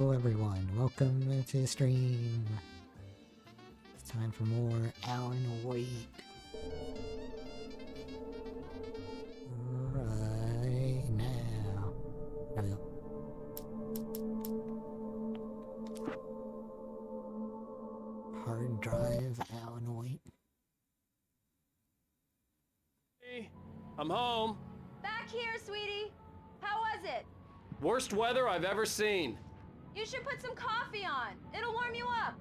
Hello everyone, welcome to the stream. It's time for more Alan Wake. Right now. There we go. Hard drive Alan Wake. Hey, I'm home. Back here, sweetie. How was it? Worst weather I've ever seen. You should put some coffee on. It'll warm you up.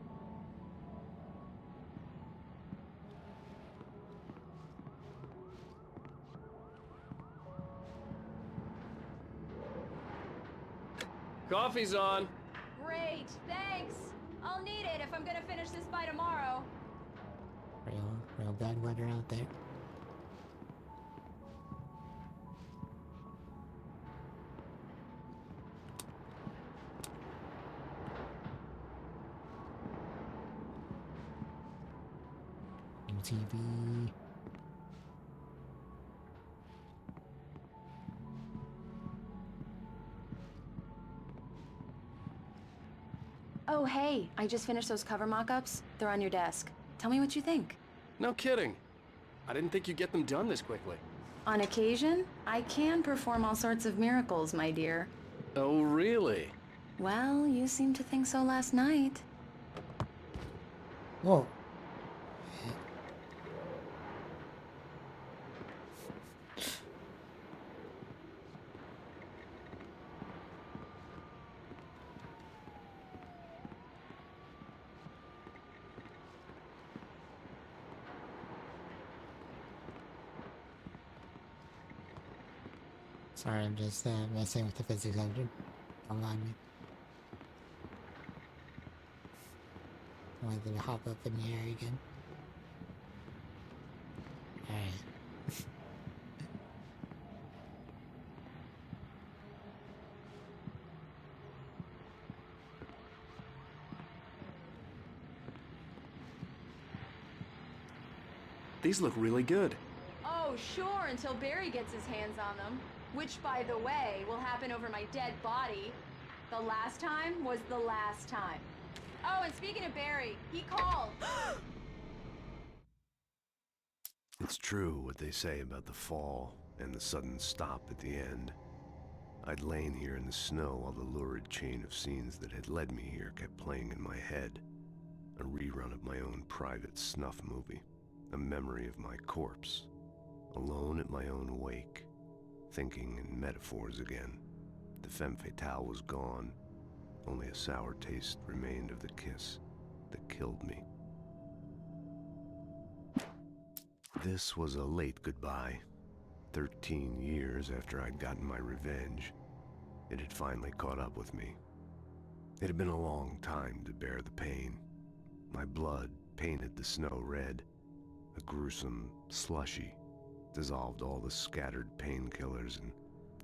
Coffee's on. Great, thanks. I'll need it if I'm gonna finish this by tomorrow. Real bad weather out there. TV. Oh, hey, I just finished those cover mock-ups. They're on your desk. Tell me what you think. No kidding. I didn't think you'd get them done this quickly. On occasion, I can perform all sorts of miracles, my dear. Oh, really? Well, you seemed to think so last night. Whoa. Sorry, I'm just messing with the physics engine. Don't mind me. I wanted to hop up in the air again. Alright. These look really good. Oh, sure, until Barry gets his hands on them. Which, by the way, will happen over my dead body. The last time was the last time. Oh, and speaking of Barry, he called. It's true what they say about the fall and the sudden stop at the end. I'd lain here in the snow while the lurid chain of scenes that had led me here kept playing in my head. A rerun of my own private snuff movie. A memory of my corpse. Alone at my own wake. Thinking in metaphors again. The femme fatale was gone. Only a sour taste remained of the kiss that killed me. This was a late goodbye. 13 years after I'd gotten my revenge, it had finally caught up with me. It had been a long time to bear the pain. My blood painted the snow red. A gruesome slushy dissolved all the scattered painkillers and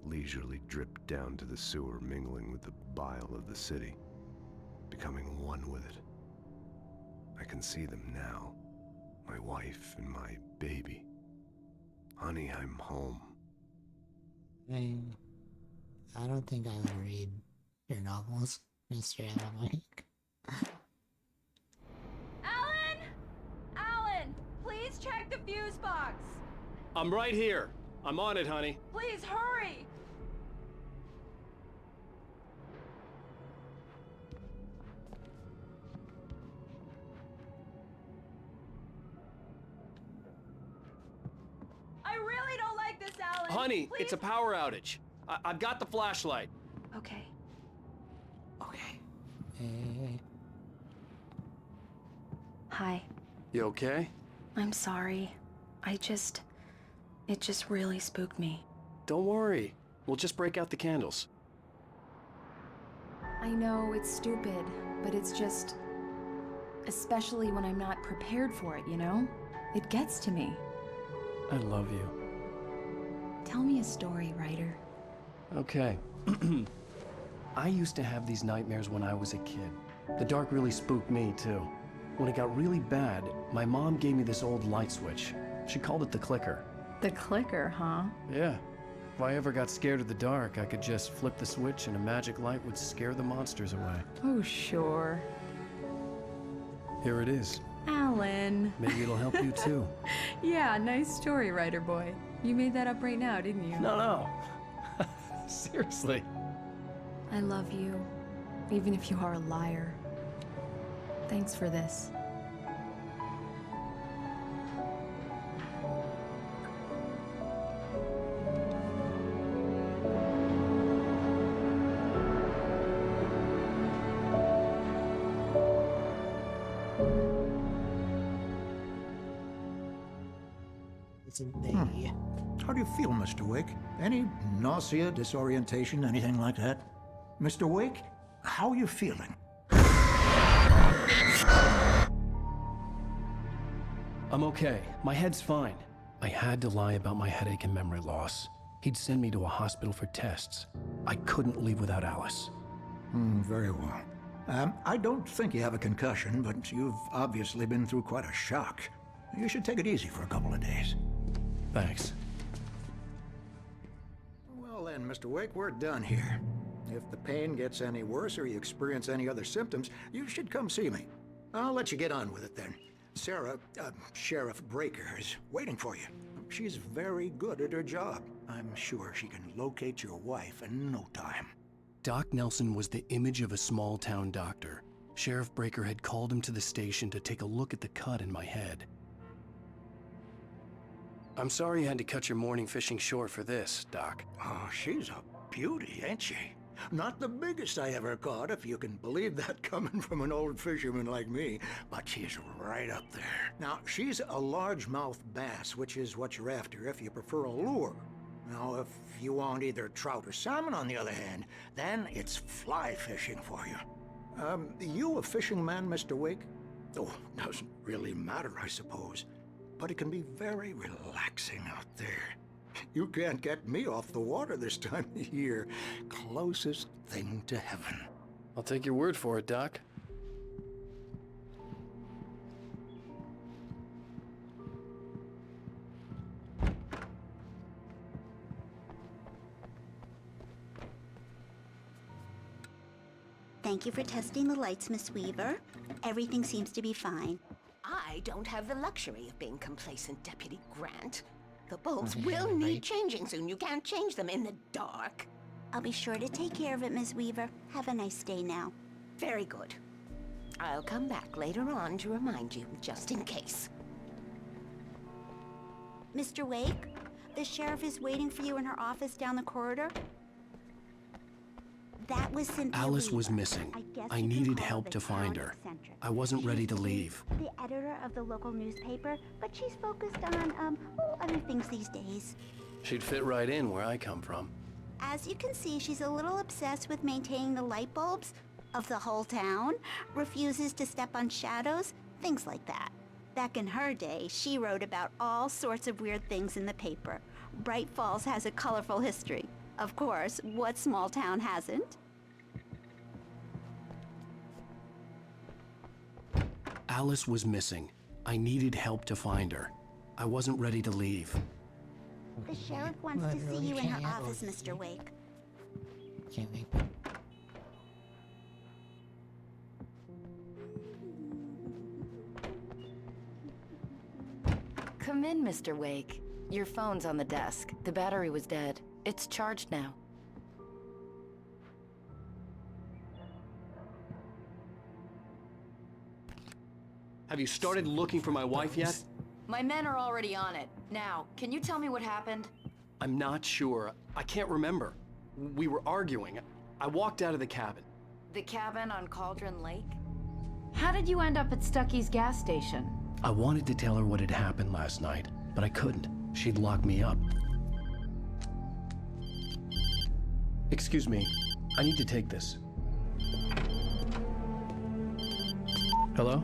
leisurely dripped down to the sewer, mingling with the bile of the city, becoming one with it. I can see them now, my wife and my baby. Honey, I'm home. I don't think I would read your novels, Mr. Alan Wake. Alan! Alan! Please check the fuse box! I'm right here. I'm on it, honey. Please hurry! I really don't like this, Alan! Honey, Please. it's a power outage. I've got the flashlight. Okay. Okay. Hi. You okay? I'm sorry. It just really spooked me. Don't worry. We'll just break out the candles. I know it's stupid, but it's just... Especially when I'm not prepared for it, you know? It gets to me. I love you. Tell me a story, writer. Okay. I used to have these nightmares when I was a kid. The dark really spooked me, too. When it got really bad, my mom gave me this old light switch. She called it the clicker. The clicker, huh? Yeah. If I ever got scared of the dark, I could just flip the switch and a magic light would scare the monsters away. Oh, sure. Here it is. Alan. Maybe it'll help you too. Yeah, nice story, writer boy. You made that up right now, didn't you? No. Seriously. I love you, even if you are a liar. Thanks for this. It's a they. How do you feel, Mr. Wake? Any nausea, disorientation, anything like that? Mr. Wake, how are you feeling? I'm okay. My head's fine. I had to lie about my headache and memory loss. He'd send me to a hospital for tests. I couldn't leave without Alice. Very well. I don't think you have a concussion, but you've obviously been through quite a shock. You should take it easy for a couple of days. Thanks. Well then, Mr. Wake, we're done here. If the pain gets any worse or you experience any other symptoms, you should come see me. I'll let you get on with it then. Sarah, Sheriff Breaker, is waiting for you. She's very good at her job. I'm sure she can locate your wife in no time. Doc Nelson was the image of a small-town doctor. Sheriff Breaker had called him to the station to take a look at the cut in my head. I'm sorry you had to cut your morning fishing short for this, Doc. Oh, she's a beauty, ain't she? Not the biggest I ever caught, if you can believe that coming from an old fisherman like me, but she's right up there. Now, she's a largemouth bass, which is what you're after if you prefer a lure. Now, if you want either trout or salmon, on the other hand, then it's fly fishing for you. You a fishing man, Mr. Wake? Oh, doesn't really matter, I suppose. But it can be very relaxing out there. You can't get me off the water this time of year. Closest thing to heaven. I'll take your word for it, Doc. Thank you for testing the lights, Miss Weaver. Everything seems to be fine. I don't have the luxury of being complacent, Deputy Grant. The bulbs will need changing soon. You can't change them in the dark. I'll be sure to take care of it, Miss Weaver. Have a nice day now. Very good. I'll come back later on to remind you, just in case. Mr. Wake, the sheriff is waiting for you in her office down the corridor. That was Cynthia Alice Weaver. was missing. guess I you can needed call help the to find town her. eccentric. I wasn't ready to leave. The editor of the local newspaper, but she's focused on, other things these days. She'd fit right in where I come from. As you can see, she's a little obsessed with maintaining the light bulbs of the whole town, refuses to step on shadows, things like that. Back in her day, she wrote about all sorts of weird things in the paper. Bright Falls has a colorful history. Of course, what small town hasn't? Alice was missing. I needed help to find her. I wasn't ready to leave. The sheriff wants to see you in her office, Mr. Wake. Can't make. Come in, Mr. Wake. Your phone's on the desk. The battery was dead. It's charged now. Have you started looking for my wife yet? My men are already on it. Now, can you tell me what happened? I'm not sure. I can't remember. We were arguing. I walked out of the cabin. The cabin on Cauldron Lake? How did you end up at Stucky's gas station? I wanted to tell her what had happened last night, but I couldn't. She'd lock me up. Excuse me. I need to take this. Hello?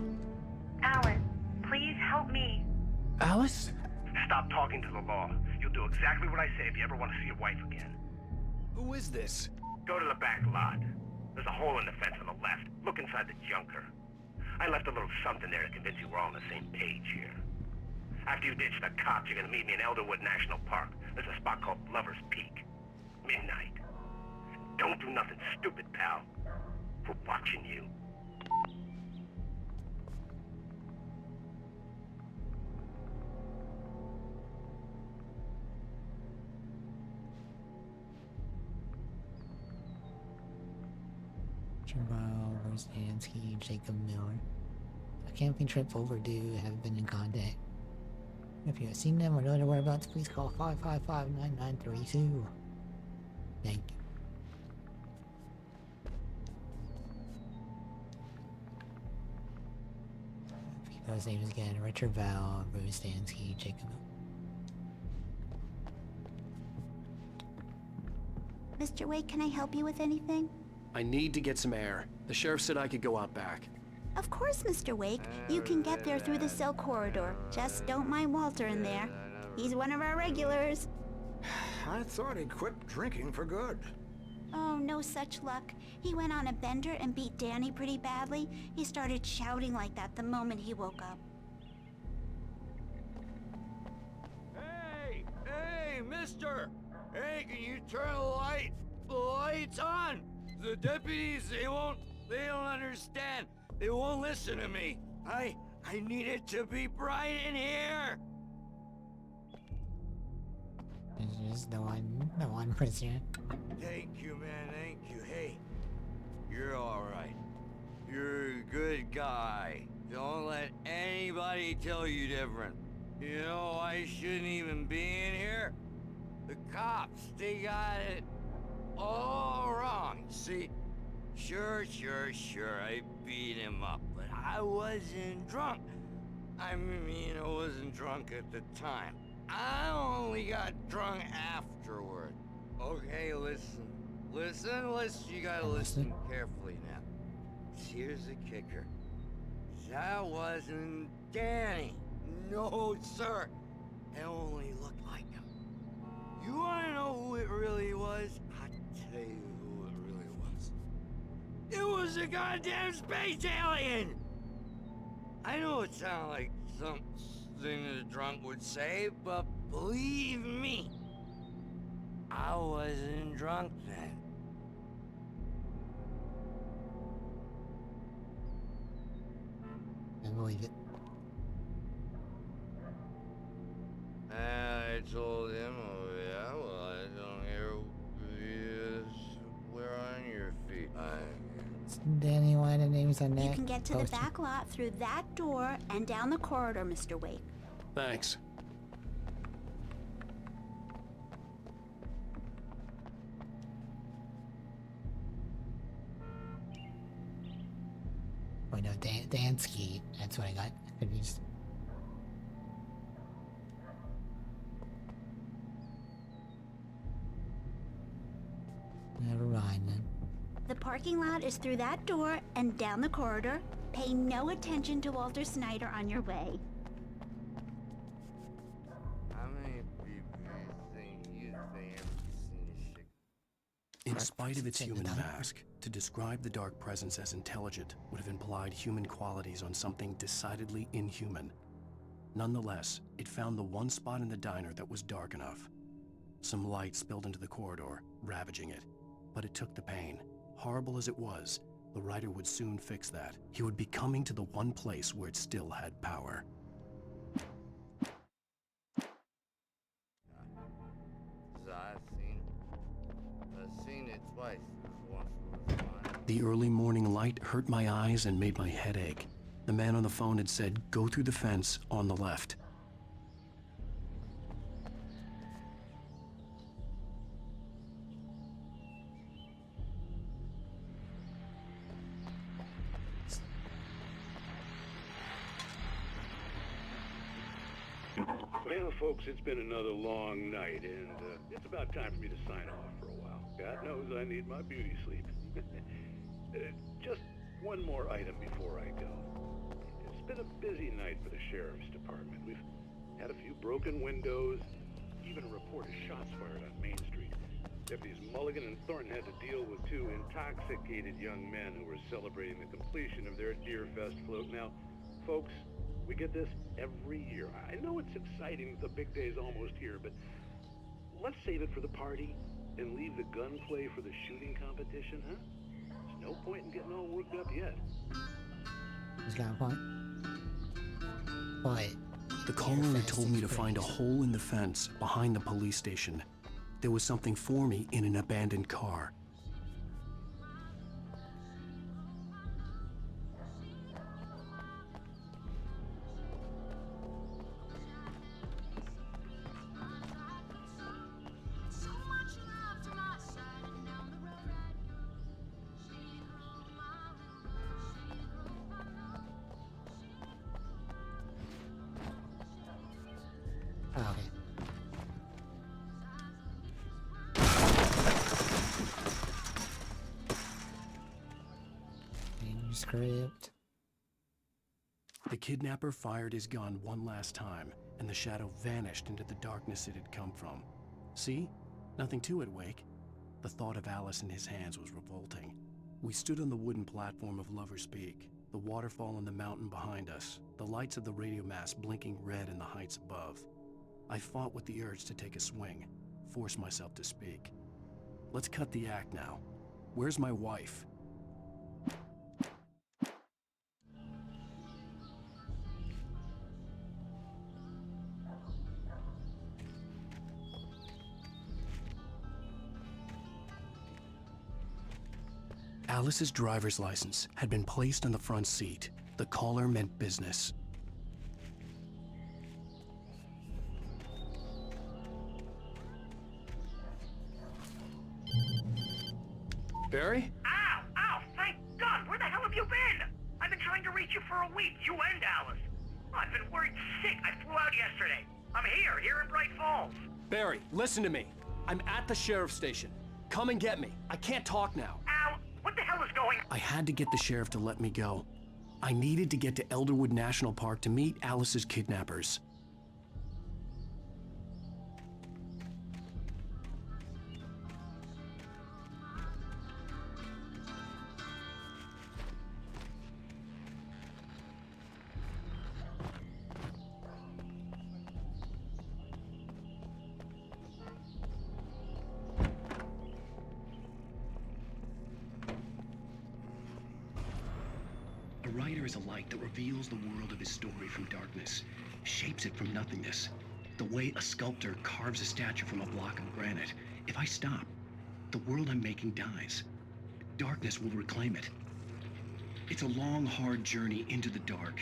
Alan, please help me. Alice? Stop talking to the law. You'll do exactly what I say if you ever want to see your wife again. Who is this? Go to the back lot. There's a hole in the fence on the left. Look inside the junker. I left a little something there to convince you we're all on the same page here. After you ditch the cops, you're gonna meet me in Elderwood National Park. There's a spot called Lover's Peak. Midnight. Don't do nothing stupid, pal. We're watching you. Trevor Rostansky, Jacob Miller. A camping trip overdue. Have been in contact. If you have seen them or know their whereabouts, please call 555-9932. Thank you. Those names again: Richard Val, Bruce Stansky, Jacob. Mr. Wake, can I help you with anything? I need to get some air. The sheriff said I could go out back. Of course, Mr. Wake. You can get there through the cell corridor. Just don't mind Walter in there. He's one of our regulars. I thought he'd quit drinking for good. Oh, no such luck. He went on a bender and beat Danny pretty badly. He started shouting like that the moment he woke up. Hey! Hey, mister! Hey, can you turn the lights on? The deputies, they don't understand. They won't listen to me. I need it to be bright in here. There's no one prisoner. Thank you, man, thank you. Hey, you're all right. You're a good guy. Don't let anybody tell you different. You know, I shouldn't even be in here. The cops, they got it all wrong. See, sure, I beat him up, but I wasn't drunk. I mean, I wasn't drunk at the time. I only got drunk afterward. Okay, listen. You gotta listen carefully now. Here's the kicker. That wasn't Danny. No, sir. It only looked like him. You wanna know who it really was? I'll tell you who it really was. It was a goddamn space alien! I know it sounds like something a drunk would say, but believe me, I wasn't drunk then. I believe it. I told him, oh yeah, well, I don't hear you. Where on your feet? Danny, why the names on that? You can get to the poster? back lot through that door and down the corridor, Mr. Wake. Thanks. Wait, no, Dansky. That's what I got confused. Never mind then. The parking lot is through that door and down the corridor. Pay no attention to Walter Snyder on your way. How many people you think have seen this shit? In spite of its human mask, to describe the Dark Presence as intelligent would have implied human qualities on something decidedly inhuman. Nonetheless, it found the one spot in the diner that was dark enough. Some light spilled into the corridor, ravaging it. But it took the pain. Horrible as it was, the writer would soon fix that. He would be coming to the one place where it still had power. I've seen it twice. Once was mine. The early morning light hurt my eyes and made my head ache. The man on the phone had said, "Go through the fence on the left." Well, folks, it's been another long night, and it's about time for me to sign off for a while. God knows I need my beauty sleep. Just one more item before I go. It's been a busy night for the Sheriff's Department. We've had a few broken windows, even a report of shots fired on Main Street. Deputies Mulligan and Thornton had to deal with two intoxicated young men who were celebrating the completion of their Deer Fest float. Now, folks, We get this every year. I know it's exciting, the big day's almost here, but let's save it for the party and leave the gunplay for the shooting competition, huh? There's no point in getting all worked up yet. He's got a point. But The caller had told me to find a hole in the fence behind the police station. There was something for me in an abandoned car. Oh, okay. Manuscript. The kidnapper fired his gun one last time, and the shadow vanished into the darkness it had come from. See? Nothing to it, Wake. The thought of Alice in his hands was revolting. We stood on the wooden platform of Lover's Peak, the waterfall on the mountain behind us, the lights of the radio mast blinking red in the heights above. I fought with the urge to take a swing, force myself to speak. Let's cut the act now. Where's my wife? Alice's driver's license had been placed on the front seat. The caller meant business. Barry? Ow! Ow! Thank God! Where the hell have you been? I've been trying to reach you for a week, you and Alice. I've been worried sick. I flew out yesterday. I'm here in Bright Falls. Barry, listen to me. I'm at the sheriff's station. Come and get me. I can't talk now. Ow! What the hell is going on? I had to get the sheriff to let me go. I needed to get to Elderwood National Park to meet Alice's kidnappers. A writer is a light that reveals the world of his story from darkness, shapes it from nothingness. The way a sculptor carves a statue from a block of granite. If I stop, the world I'm making dies. Darkness will reclaim it. It's a long, hard journey into the dark.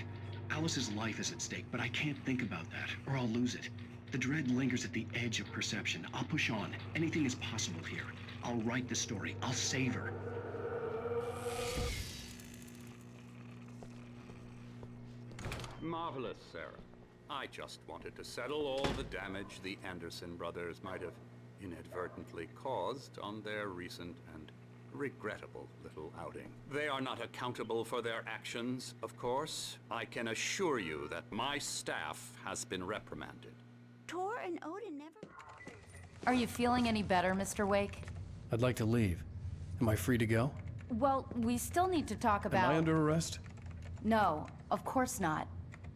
Alice's life is at stake, but I can't think about that, or I'll lose it. The dread lingers at the edge of perception. I'll push on. Anything is possible here. I'll write the story. I'll save her. Marvelous, Sarah. I just wanted to settle all the damage the Anderson brothers might have inadvertently caused on their recent and regrettable little outing. They are not accountable for their actions, of course. I can assure you that my staff has been reprimanded. Tor and Odin never... Are you feeling any better, Mr. Wake? I'd like to leave. Am I free to go? Well, we still need to talk about... Am I under arrest? No, of course not.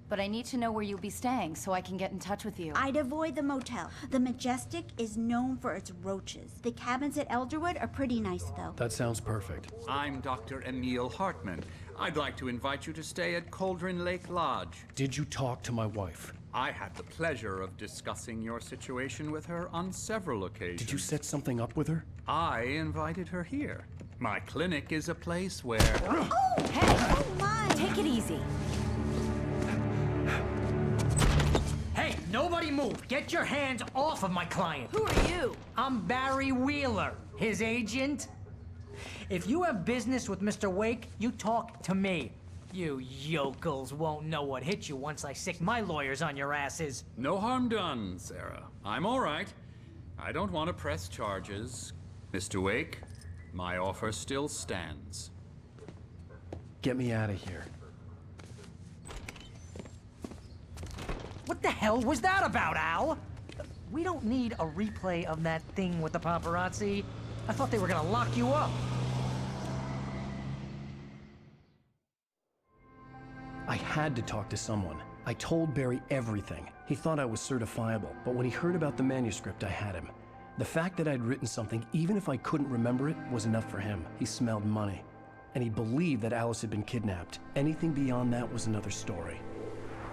But I need to know where you'll be staying so I can get in touch with you. I'd avoid the motel. The Majestic is known for its roaches. The cabins at Elderwood are pretty nice, though. That sounds perfect. I'm Dr. Emil Hartman. I'd like to invite you to stay at Cauldron Lake Lodge. Did you talk to my wife? I had the pleasure of discussing your situation with her on several occasions. Did you set something up with her? I invited her here. My clinic is a place where... Oh! Hey! Oh, my! Take it easy. Hey, nobody move! Get your hands off of my client! Who are you? I'm Barry Wheeler, his agent. If you have business with Mr. Wake, you talk to me. You yokels won't know what hit you once I sick my lawyers on your asses. No harm done, Sarah. I'm all right. I don't want to press charges. Mr. Wake, my offer still stands. Get me out of here. What the hell was that about, Al? We don't need a replay of that thing with the paparazzi. I thought they were gonna lock you up. I had to talk to someone. I told Barry everything. He thought I was certifiable, but when he heard about the manuscript, I had him. The fact that I'd written something, even if I couldn't remember it, was enough for him. He smelled money. And he believed that Alice had been kidnapped. Anything beyond that was another story.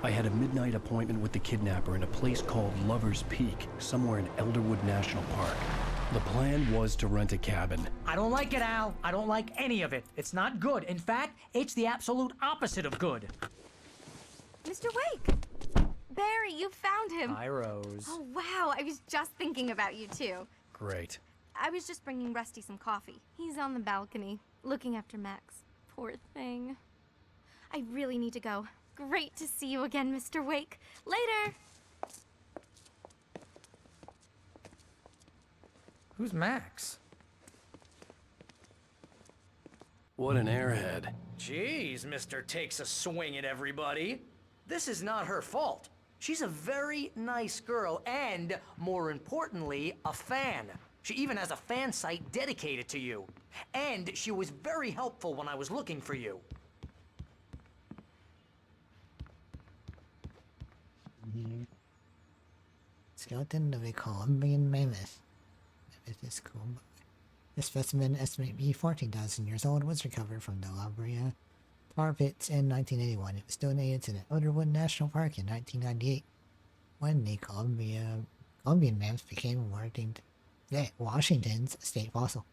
I had a midnight appointment with the kidnapper in a place called Lover's Peak, somewhere in Elderwood National Park. The plan was to rent a cabin. I don't like it, Al. I don't like any of it. It's not good. In fact, it's the absolute opposite of good. Mr. Wake! Barry, you found him! Hi, Rose. Oh, wow. I was just thinking about you, too. Great. I was just bringing Rusty some coffee. He's on the balcony, looking after Max. Poor thing. I really need to go. Great to see you again, Mr. Wake. Later! Who's Max? What an airhead. Jeez, Mr. Takes a swing at everybody. This is not her fault. She's a very nice girl and, more importantly, a fan. She even has a fan site dedicated to you. And she was very helpful when I was looking for you. Skeleton of a Colombian mammoth. Mammoth is cool. This specimen, estimated to be 14,000 years old, was recovered from the La Brea tar pits in 1981. It was donated to the Elderwood National Park in 1998, when the Colombian mammoth became Washington's state fossil.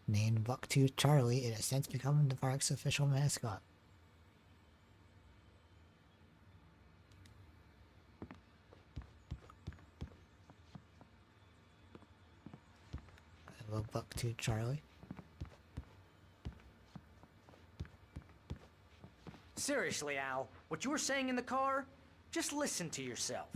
Named Bucktooth Charlie, it has since become the park's official mascot. I love Bucktooth Charlie. Seriously, Al, what you were saying in the car, just listen to yourself.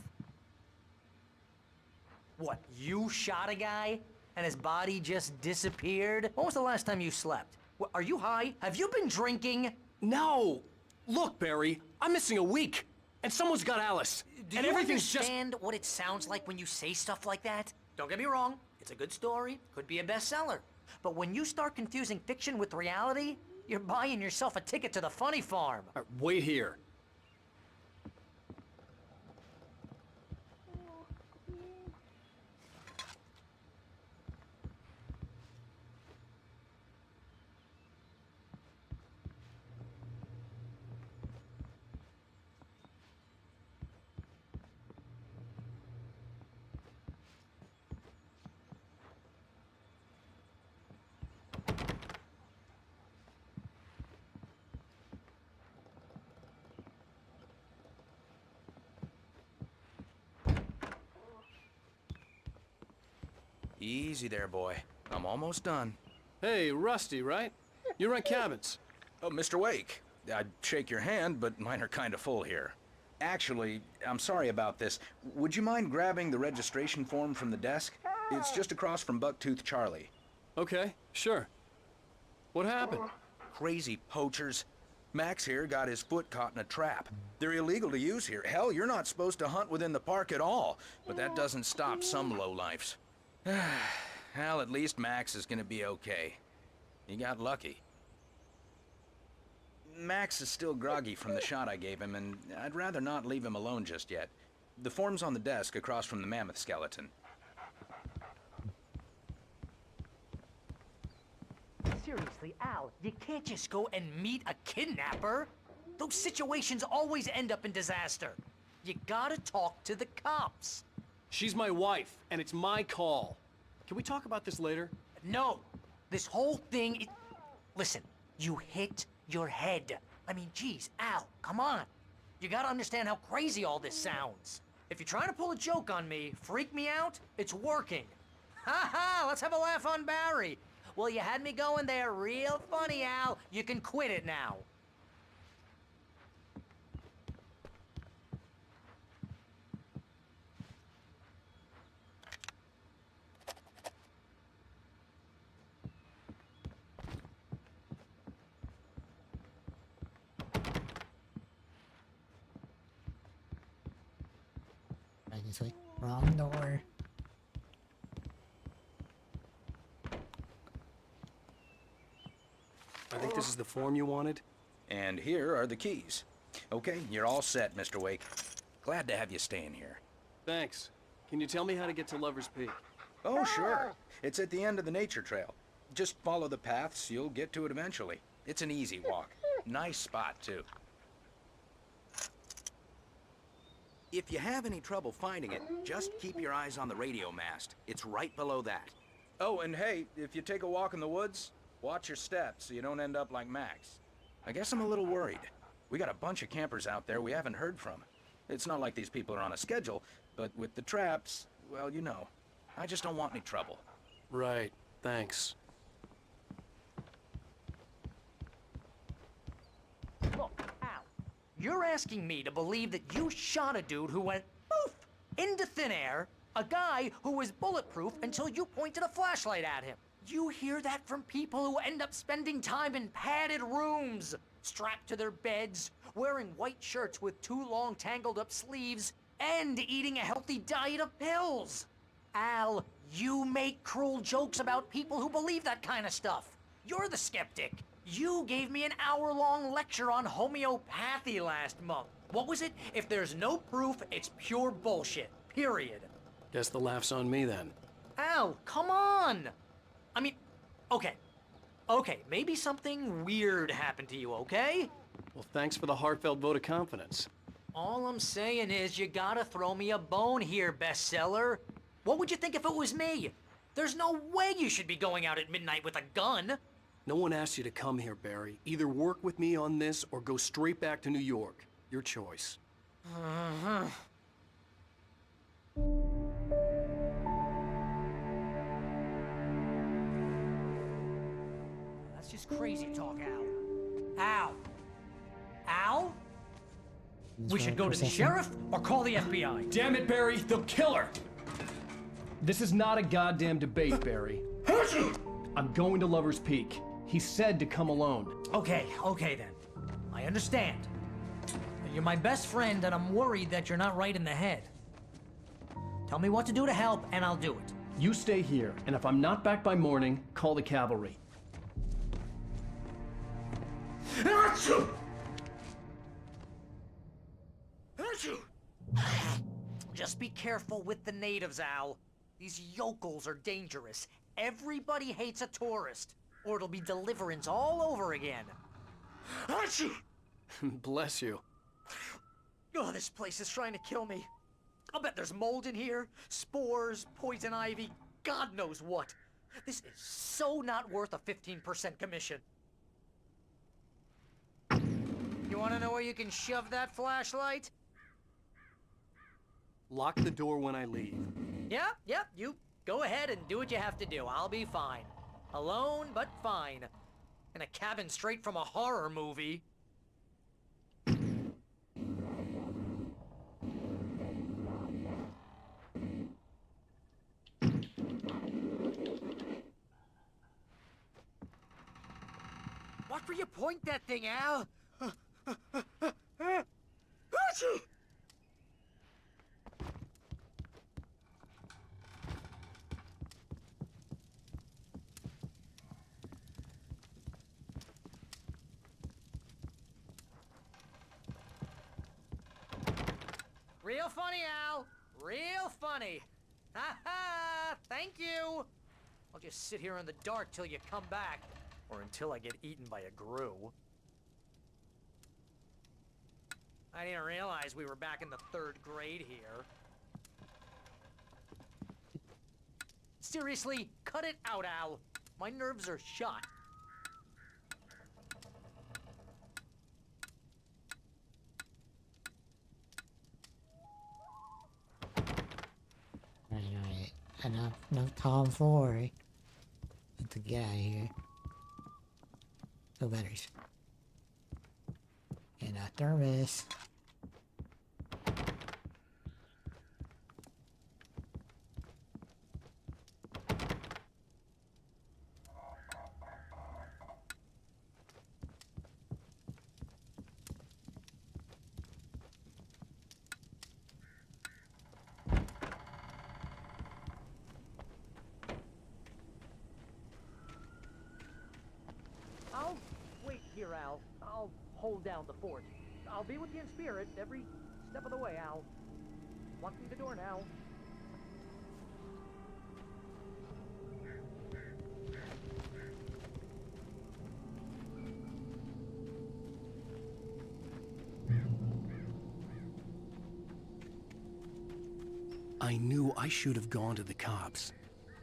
What, you shot a guy and his body just disappeared? When was the last time you slept? What, are you high? Have you been drinking? No! Look, Barry, I'm missing a week, and someone's got Alice. Do and you everything's just... understand what it sounds like when you say stuff like that? Don't get me wrong, it's a good story, could be a bestseller. But when you start confusing fiction with reality, you're buying yourself a ticket to the funny farm. Wait here. Easy there, boy. I'm almost done. Hey, Rusty, right? You rent cabins. Oh, Mr. Wake. I'd shake your hand, but mine are kind of full here. Actually, I'm sorry about this. Would you mind grabbing the registration form from the desk? It's just across from Bucktooth Charlie. Okay, sure. What happened? Crazy poachers. Max here got his foot caught in a trap. They're illegal to use here. Hell, you're not supposed to hunt within the park at all. But that doesn't stop some lowlifes. Well, at least Max is gonna be okay. He got lucky. Max is still groggy from the shot I gave him, and I'd rather not leave him alone just yet. The form's on the desk across from the mammoth skeleton. Seriously, Al, you can't just go and meet a kidnapper. Those situations always end up in disaster. You gotta talk to the cops. She's my wife, and it's my call. Can we talk about this later? No. This whole thing... Listen, you hit your head. I mean, geez, Al, come on. You gotta understand how crazy all this sounds. If you're trying to pull a joke on me, freak me out, it's working. Ha ha, let's have a laugh on Barry. Well, you had me going there real funny, Al. You can quit it now. Right this way. Wrong door. I think this is the form you wanted. And here are the keys. Okay, you're all set, Mr. Wake. Glad to have you staying here. Thanks. Can you tell me how to get to Lover's Peak? Oh, sure. It's at the end of the nature trail. Just follow the paths, you'll get to it eventually. It's an easy walk. Nice spot, too. If you have any trouble finding it, just keep your eyes on the radio mast. It's right below that. Oh, and hey, if you take a walk in the woods, watch your steps so you don't end up like Max. I guess I'm a little worried. We got a bunch of campers out there we haven't heard from. It's not like these people are on a schedule, but with the traps, well, you know. I just don't want any trouble. Right. Thanks. Look, Al, you're asking me to believe that you shot a dude who went poof into thin air, a guy who was bulletproof until you pointed a flashlight at him. You hear that from people who end up spending time in padded rooms, strapped to their beds, wearing white shirts with too long tangled up sleeves, and eating a healthy diet of pills. Al, you make cruel jokes about people who believe that kind of stuff. You're the skeptic. You gave me an hour-long lecture on homeopathy last month. What was it? If there's no proof, it's pure bullshit. Period. Guess the laugh's on me then. Al, come on! I mean, okay, maybe something weird happened to you, okay? Well, thanks for the heartfelt vote of confidence. All I'm saying is you gotta throw me a bone here, bestseller. What would you think if it was me? There's no way you should be going out at midnight with a gun. No one asked you to come here, Barry. Either work with me on this or go straight back to New York. Your choice. That's just crazy talk, Al. Al? We should go to the sheriff or call the FBI. Damn it, Barry, they'll kill her! This is not a goddamn debate, Barry. I'm going to Lover's Peak. He said to come alone. Okay then. I understand. You're my best friend and I'm worried that you're not right in the head. Tell me what to do to help and I'll do it. You stay here, and if I'm not back by morning, call the cavalry. Just be careful with the natives, Al. These yokels are dangerous. Everybody hates a tourist, or it'll be Deliverance all over again. Bless you. Oh, this place is trying to kill me. I'll bet there's mold in here, spores, poison ivy, God knows what. This is so not worth a 15% commission. You want to know where you can shove that flashlight? Lock the door when I leave. Yep, you go ahead and do what you have to do. I'll be fine. Alone, but fine. In a cabin straight from a horror movie. Watch where you point that thing, Al! Real funny, Al. Real funny. Ha ha! Thank you! I'll just sit here in the dark till you come back. Or until I get eaten by a grue. I didn't realize we were back in the 3rd grade here. Seriously, cut it out, Al. My nerves are shot. Alright. Enough tomfoolery. Let's get out of here. No batteries. And a thermos. I'll wait here, Al. I'll hold down the fort. I'll be with you in spirit every step of the way, Al. Walk through the door now. I knew I should have gone to the cops.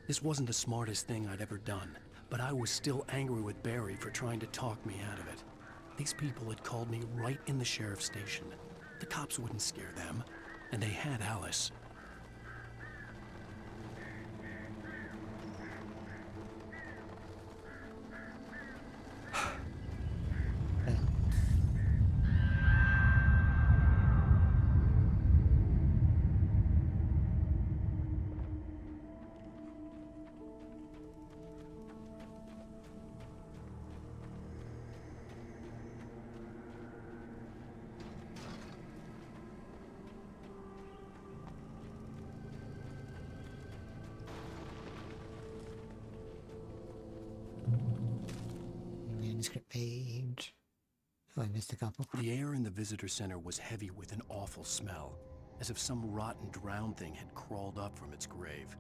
This wasn't the smartest thing I'd ever done, but I was still angry with Barry for trying to talk me out of it. These people had called me right in the sheriff's station. The cops wouldn't scare them, and they had Alice. Manuscript page. Oh, I missed a couple. The air in the visitor center was heavy with an awful smell, as if some rotten drowned thing had crawled up from its grave.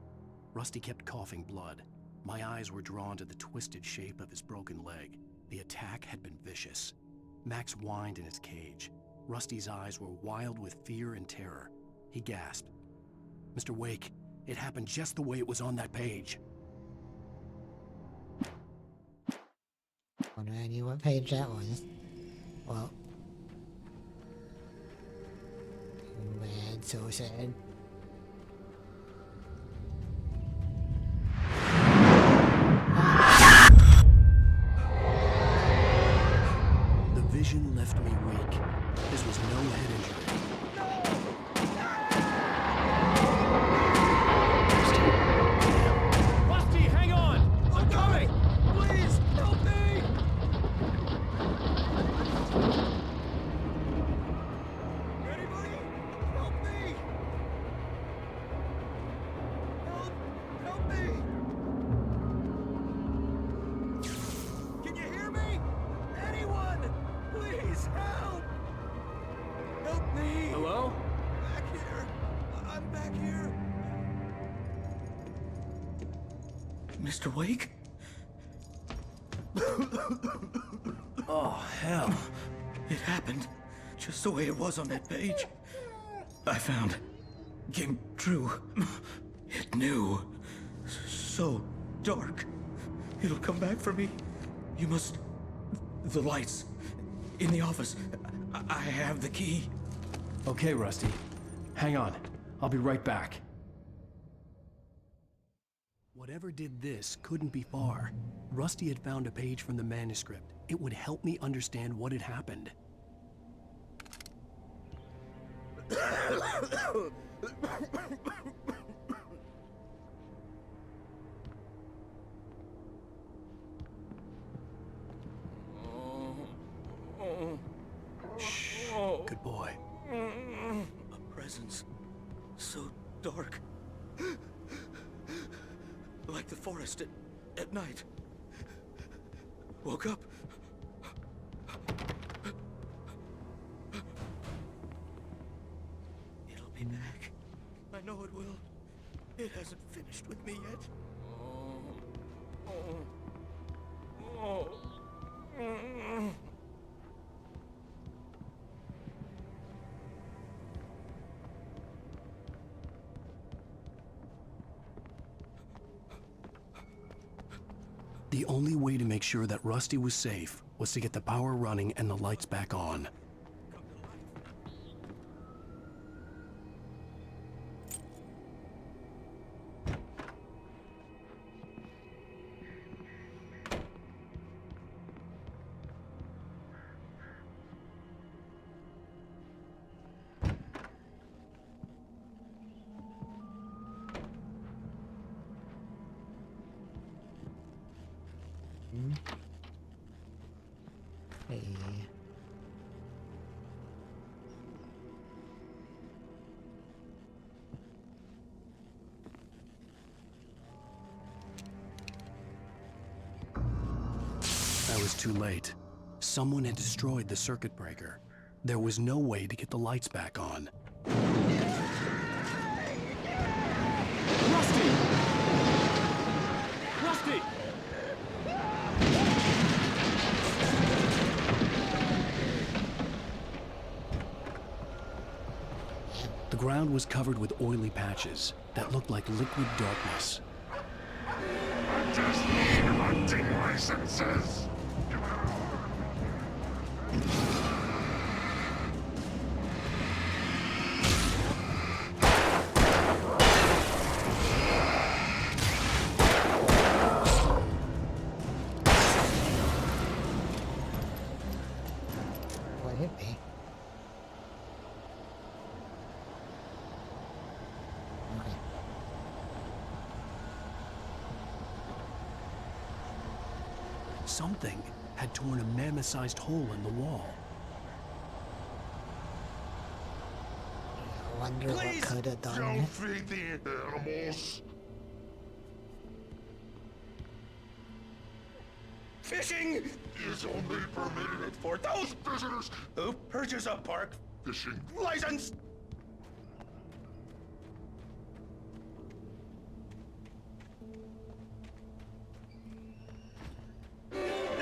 Rusty kept coughing blood. My eyes were drawn to the twisted shape of his broken leg. The attack had been vicious. Max whined in his cage. Rusty's eyes were wild with fear and terror. He gasped. "Mr. Wake, it happened just the way it was on that page." Wonder I knew what page that was. Well. Bad, so sad. The vision left me weak. This was no head injury. Rusty, hang on! I'm coming! Please, help me! Anybody? Help me! Help me! Can you hear me? Anyone? Please, help! Help me! Hello? Back here. I'm back here. Mr. Wake? Oh, hell. It happened just the way it was on that page. I found. Came true. It knew. So dark. It'll come back for me. You must. The lights. In the office. I have the key. Okay, Rusty. Hang on. I'll be right back. Whatever did this couldn't be far. Rusty had found a page from the manuscript. It would help me understand what had happened. Shh. Good boy. A presence so dark. Like the forest at night. Woke up. It'll be back. I know it will. It hasn't finished with me yet. The only way to make sure that Rusty was safe was to get the power running and the lights back on. Hey. I was too late. Someone had destroyed the circuit breaker. There was no way to get the lights back on. Rusty! Rusty! The ground was covered with oily patches that looked like liquid darkness. I'm just here hunting licenses. What hit me? Okay. Something had torn a mammoth-sized hole in the wall. I wonder what could have done Don't it. feed the animals. Fishing Is only permitted for those visitors. who purchase a park Fishing. license.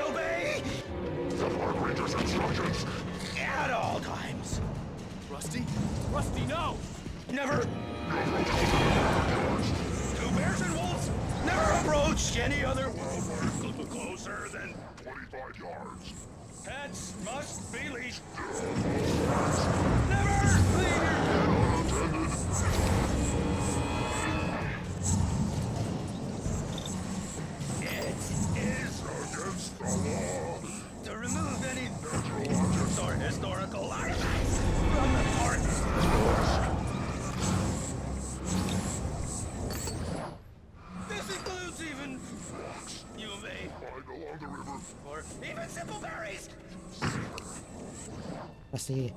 Obey The park ranger's instructions. at all times. Rusty? Rusty, no! Never. Two bears and wolves never approach any other closer than 25 yards. pets must be leashed. Never leave It is Against the law. to remove any natural or historical artifacts from the park. This includes even you may Find along the river. or even simple berries. Let's see.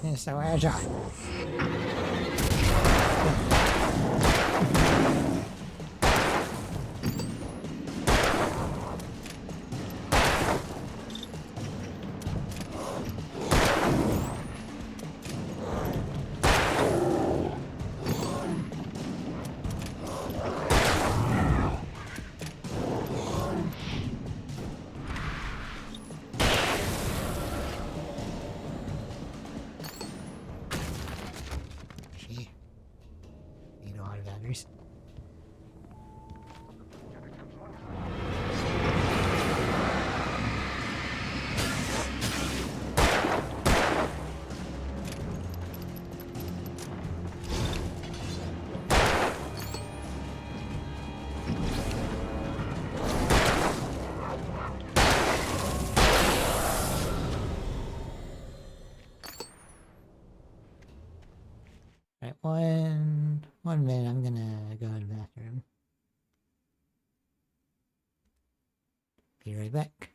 It's so agile. Gee. Need a lot of batteries. Right, one minute, I'm gonna go to the bathroom. Be right back.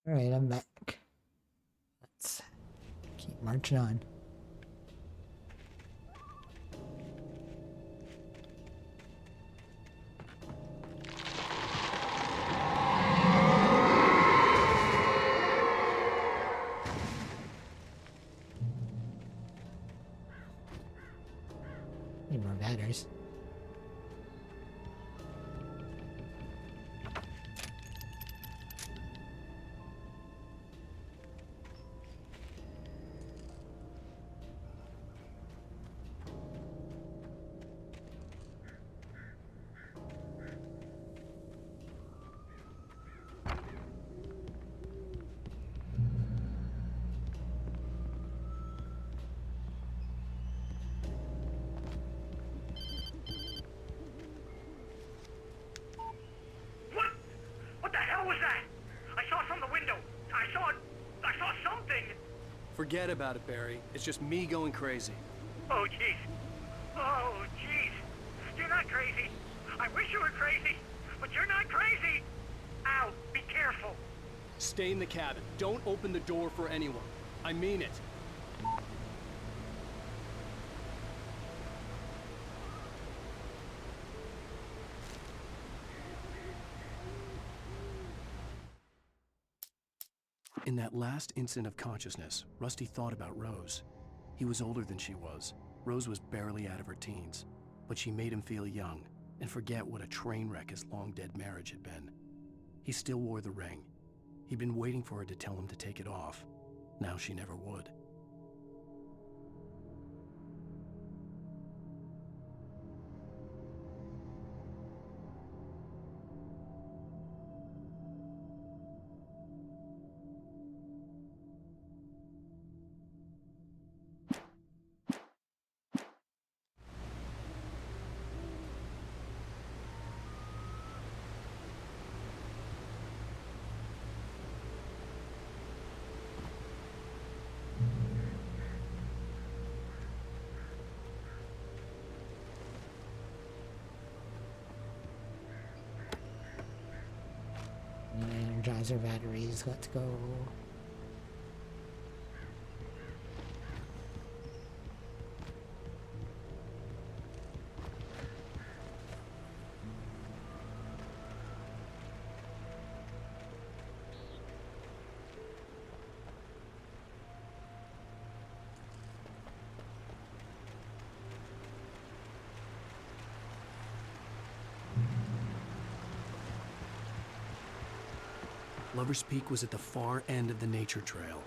Alright, I'm back. Let's keep marching on. Need more batteries. What the hell was that? I saw from the window. I saw something. Forget about it, Barry. It's just me going crazy. Oh, jeez. Oh, jeez. You're not crazy. I wish you were crazy, but you're not crazy. Ow, be careful. Stay in the cabin. Don't open the door for anyone. I mean it. In that last instant of consciousness, Rusty thought about Rose. He was older than she was. Rose was barely out of her teens, but she made him feel young and forget what a train wreck his long-dead marriage had been. He still wore the ring. He'd been waiting for her to tell him to take it off. Now she never would. Energizer batteries, let's go. Lover's Peak was at the far end of the nature trail.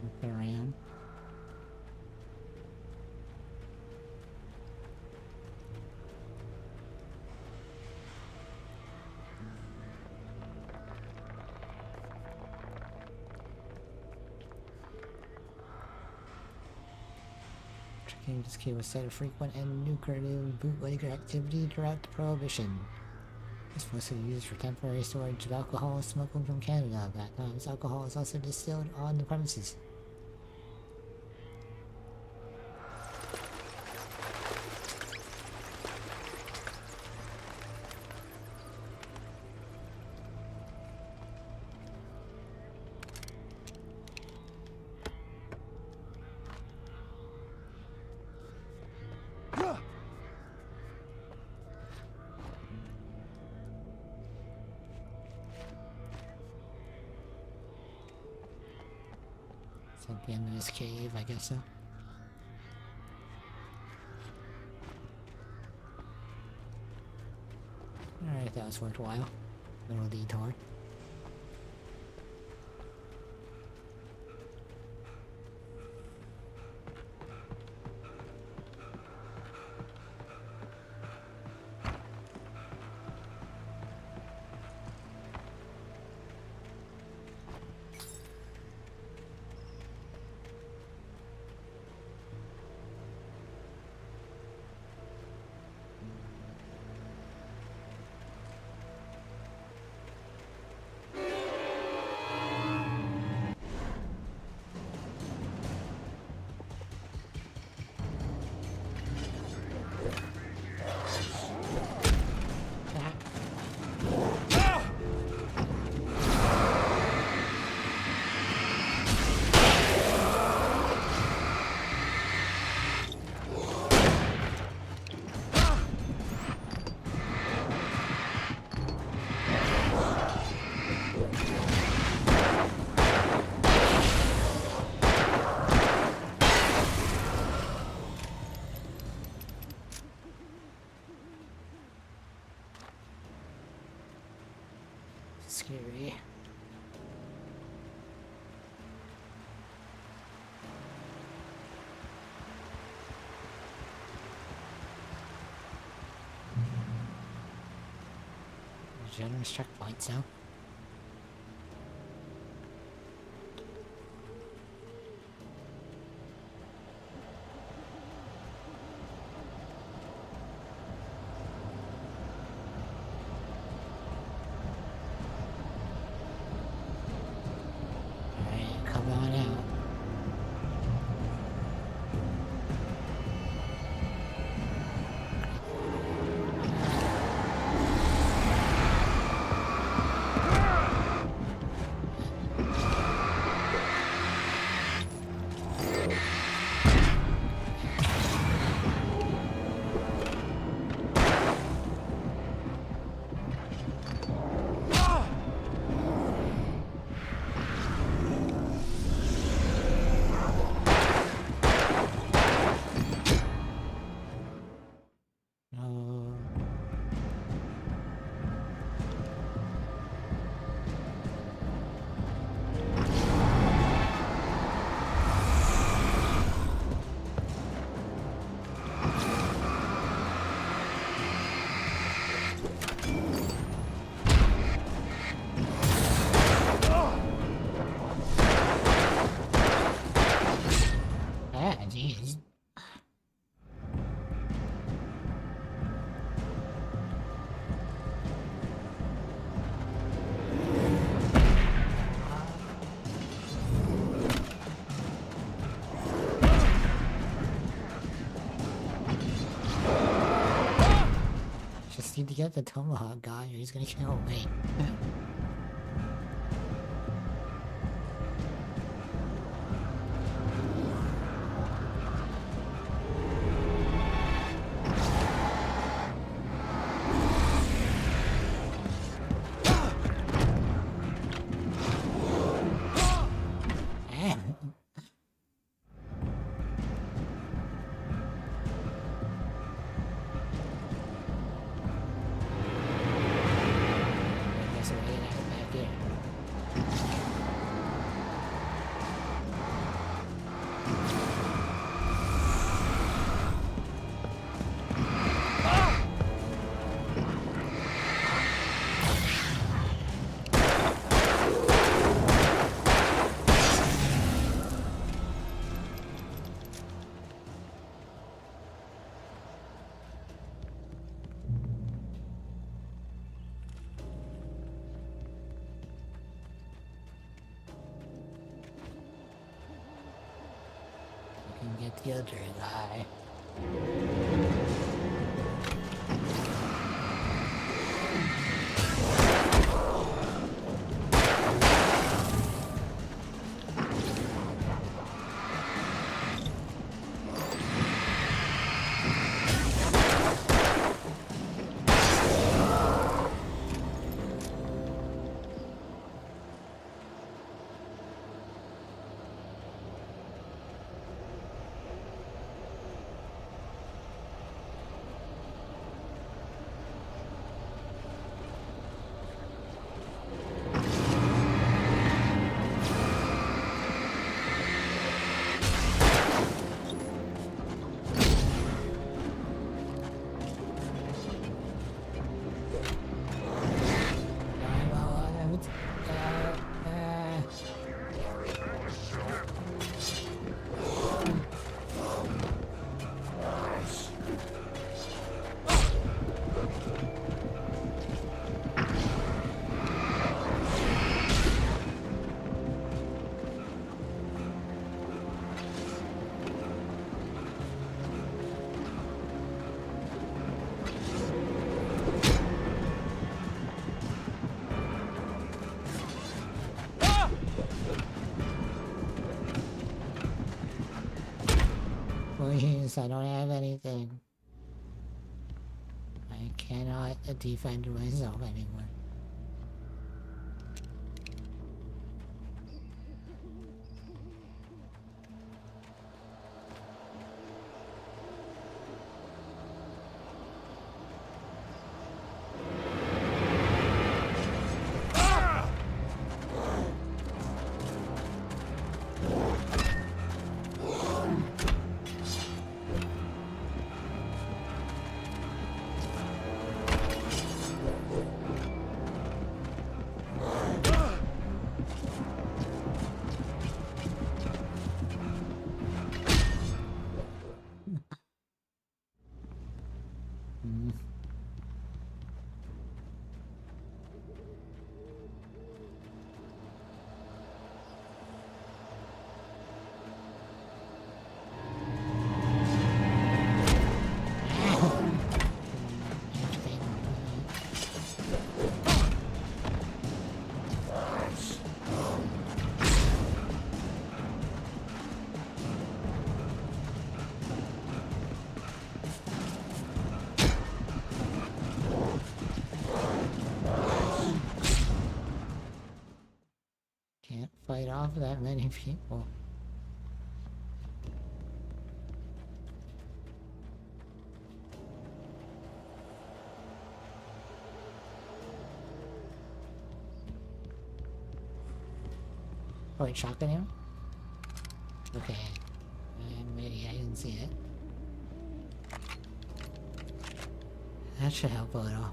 Look around. This key was said of frequent and lucrative bootlegger activity throughout the Prohibition. This was used for temporary storage of alcohol smuggled from Canada. At times, alcohol is also distilled on the premises. At the end of this cave, I guess so. Alright, that was worthwhile. Little detour. Fury. Generous checkpoints now. Alright, come on out. No. Ah, jeez. Just need to get the tomahawk guy or he's gonna kill me. Guess we're getting out back here. We can get the other guy. Please, I don't have anything. I cannot defend myself anymore. off that many people. Wait, shotgun him? Okay. Maybe I didn't see it. That should help a little.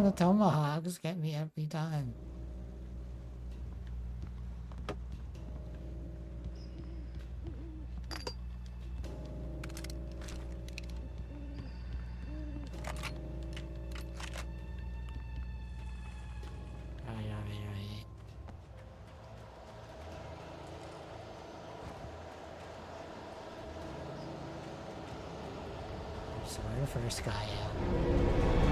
The tomahawks get me every time. Right. So we're the first guy out.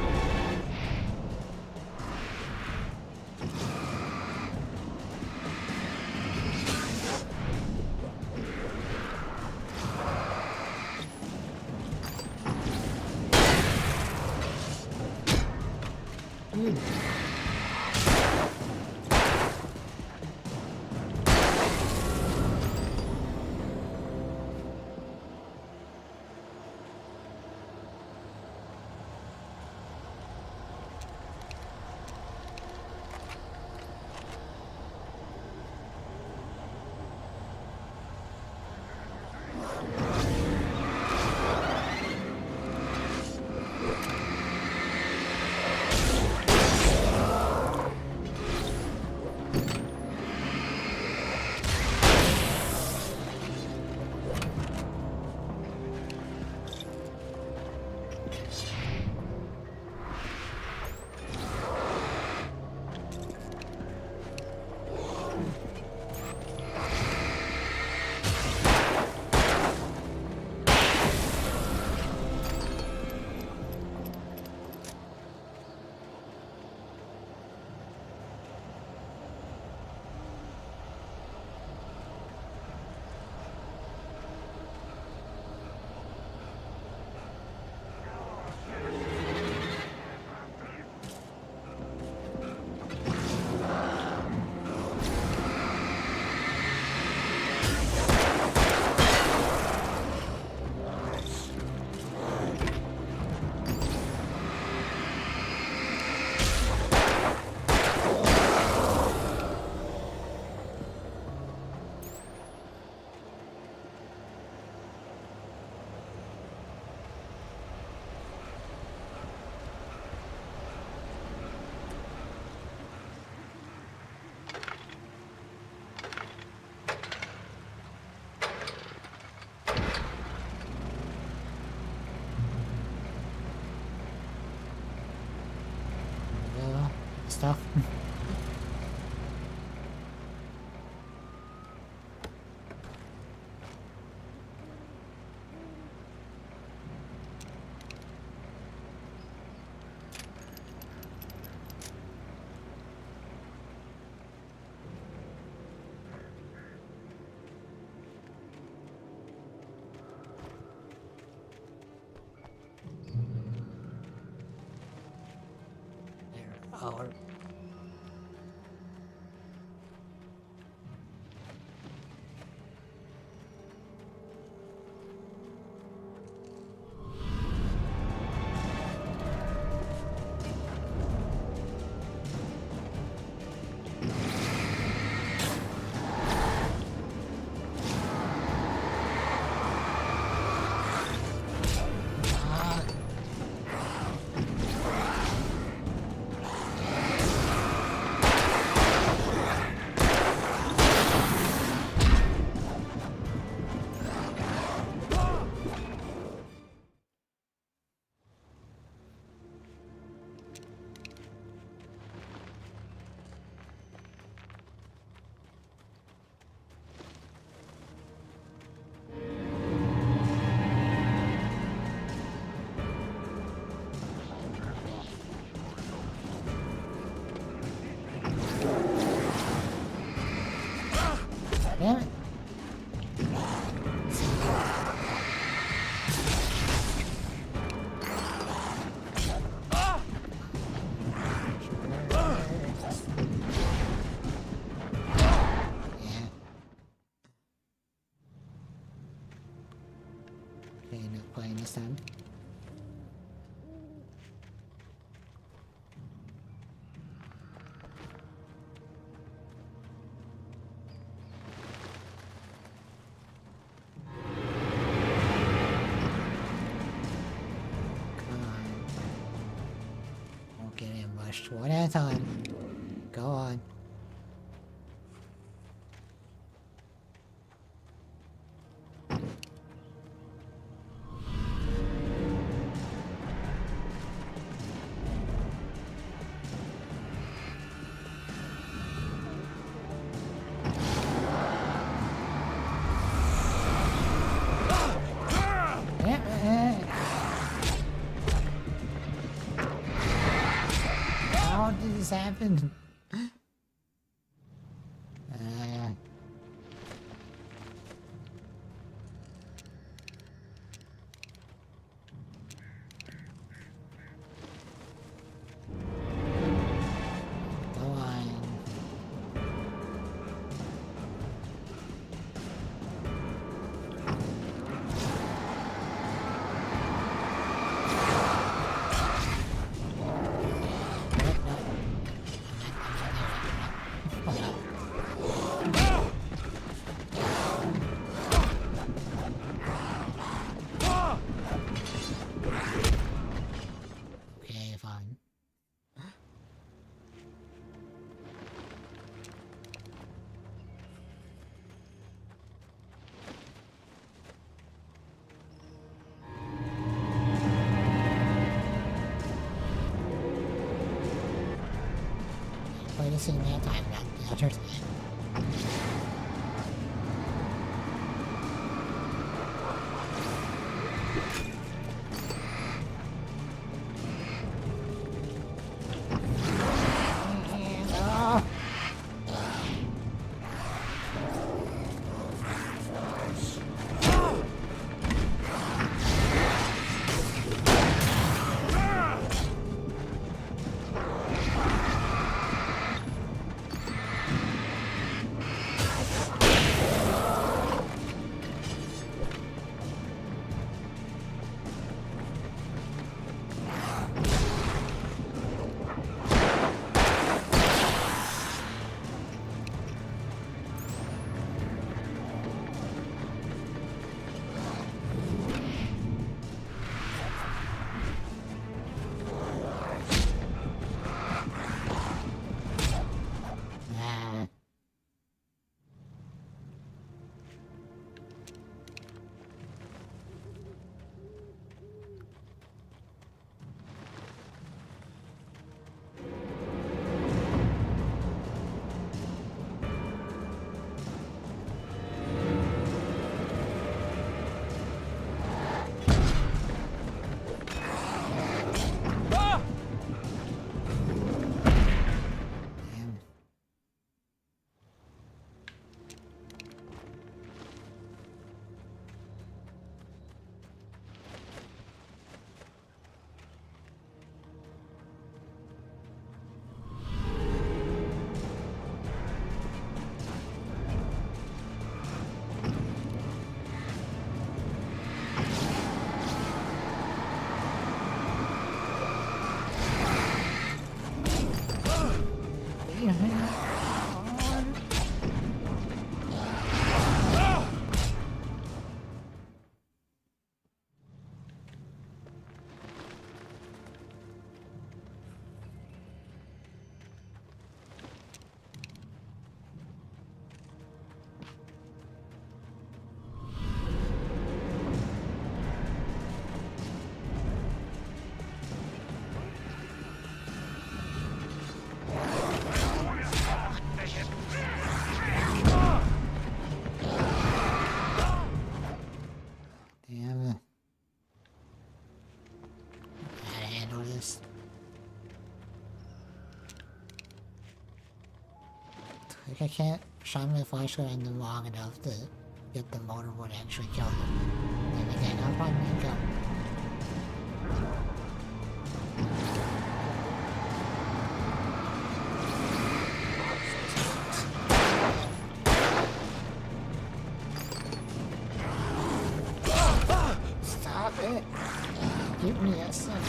Stuff. Oh. Damn it. Okay, no playing this time. Get ambushed one at a time. Go on. How did this happen? Go on. Okay, fine. Play the scene that time, not the other time. Like, I can't shine my flashlight on them long enough to get the motorboat to actually kill them. And again, I'll probably kill them. Stop it! Give me a second.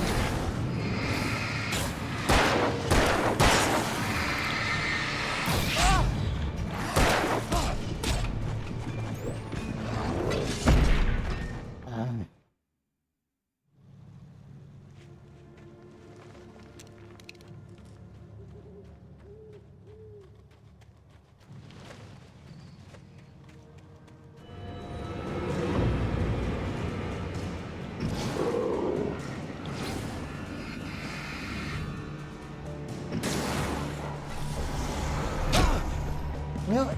Really?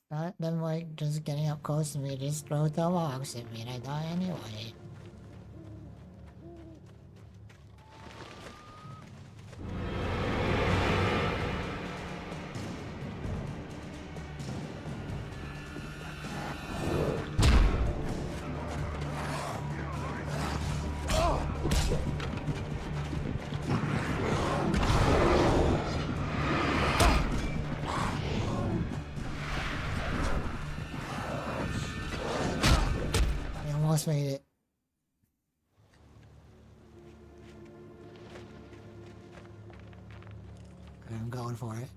Not them like just getting up close to me, just throw the logs at me and I die anyway. I almost made it. I'm going for it.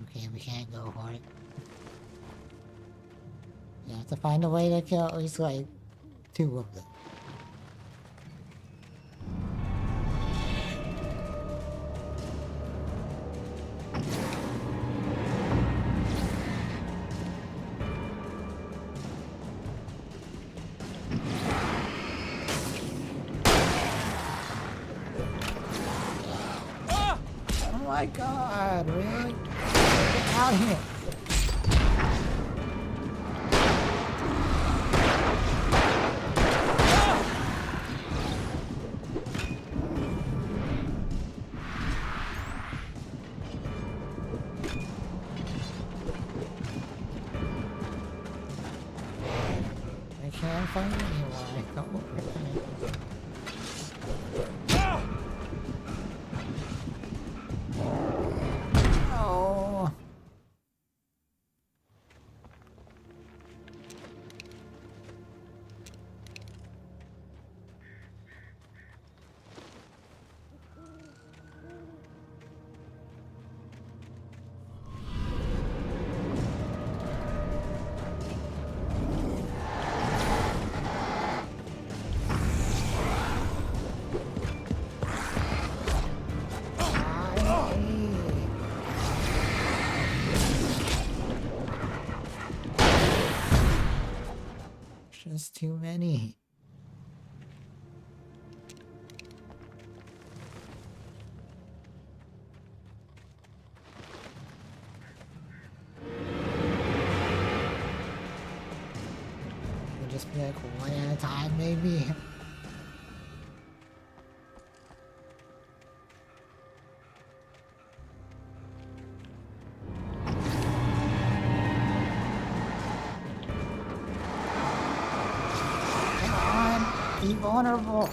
Okay, we can't go for it. You have to find a way to kill at least like 2 of them. Oh my god, really? Get out of here! I can't find anyone. I don't know. Oh. Just too many. just be like one at a time, maybe. Come on, be vulnerable.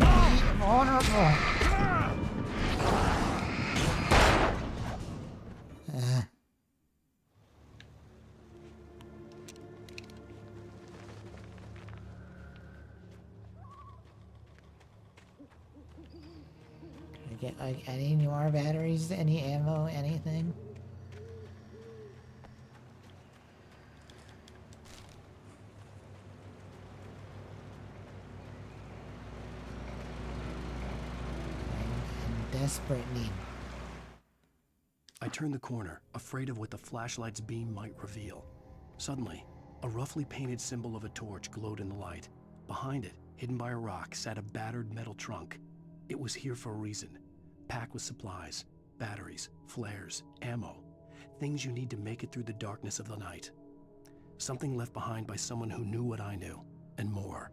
Be vulnerable. Get like any more batteries, any ammo, anything? I'm in desperate need. I turned the corner, afraid of what the flashlight's beam might reveal. Suddenly, a roughly painted symbol of a torch glowed in the light. Behind it, hidden by a rock, sat a battered metal trunk. It was here for a reason. Packed with supplies, batteries, flares, ammo. Things you need to make it through the darkness of the night. Something left behind by someone who knew what I knew, and more.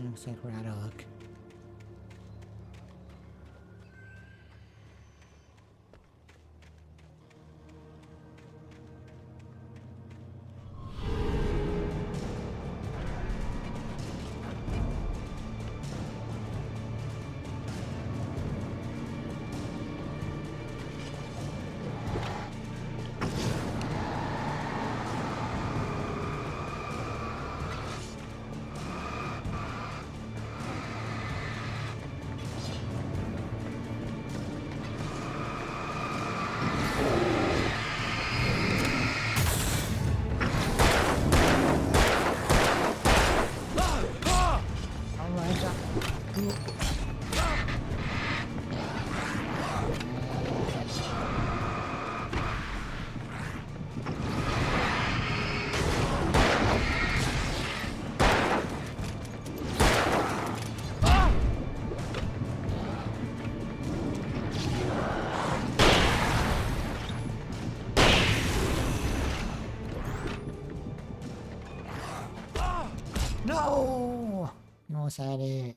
Looks like we're out of luck. No! Almost had it.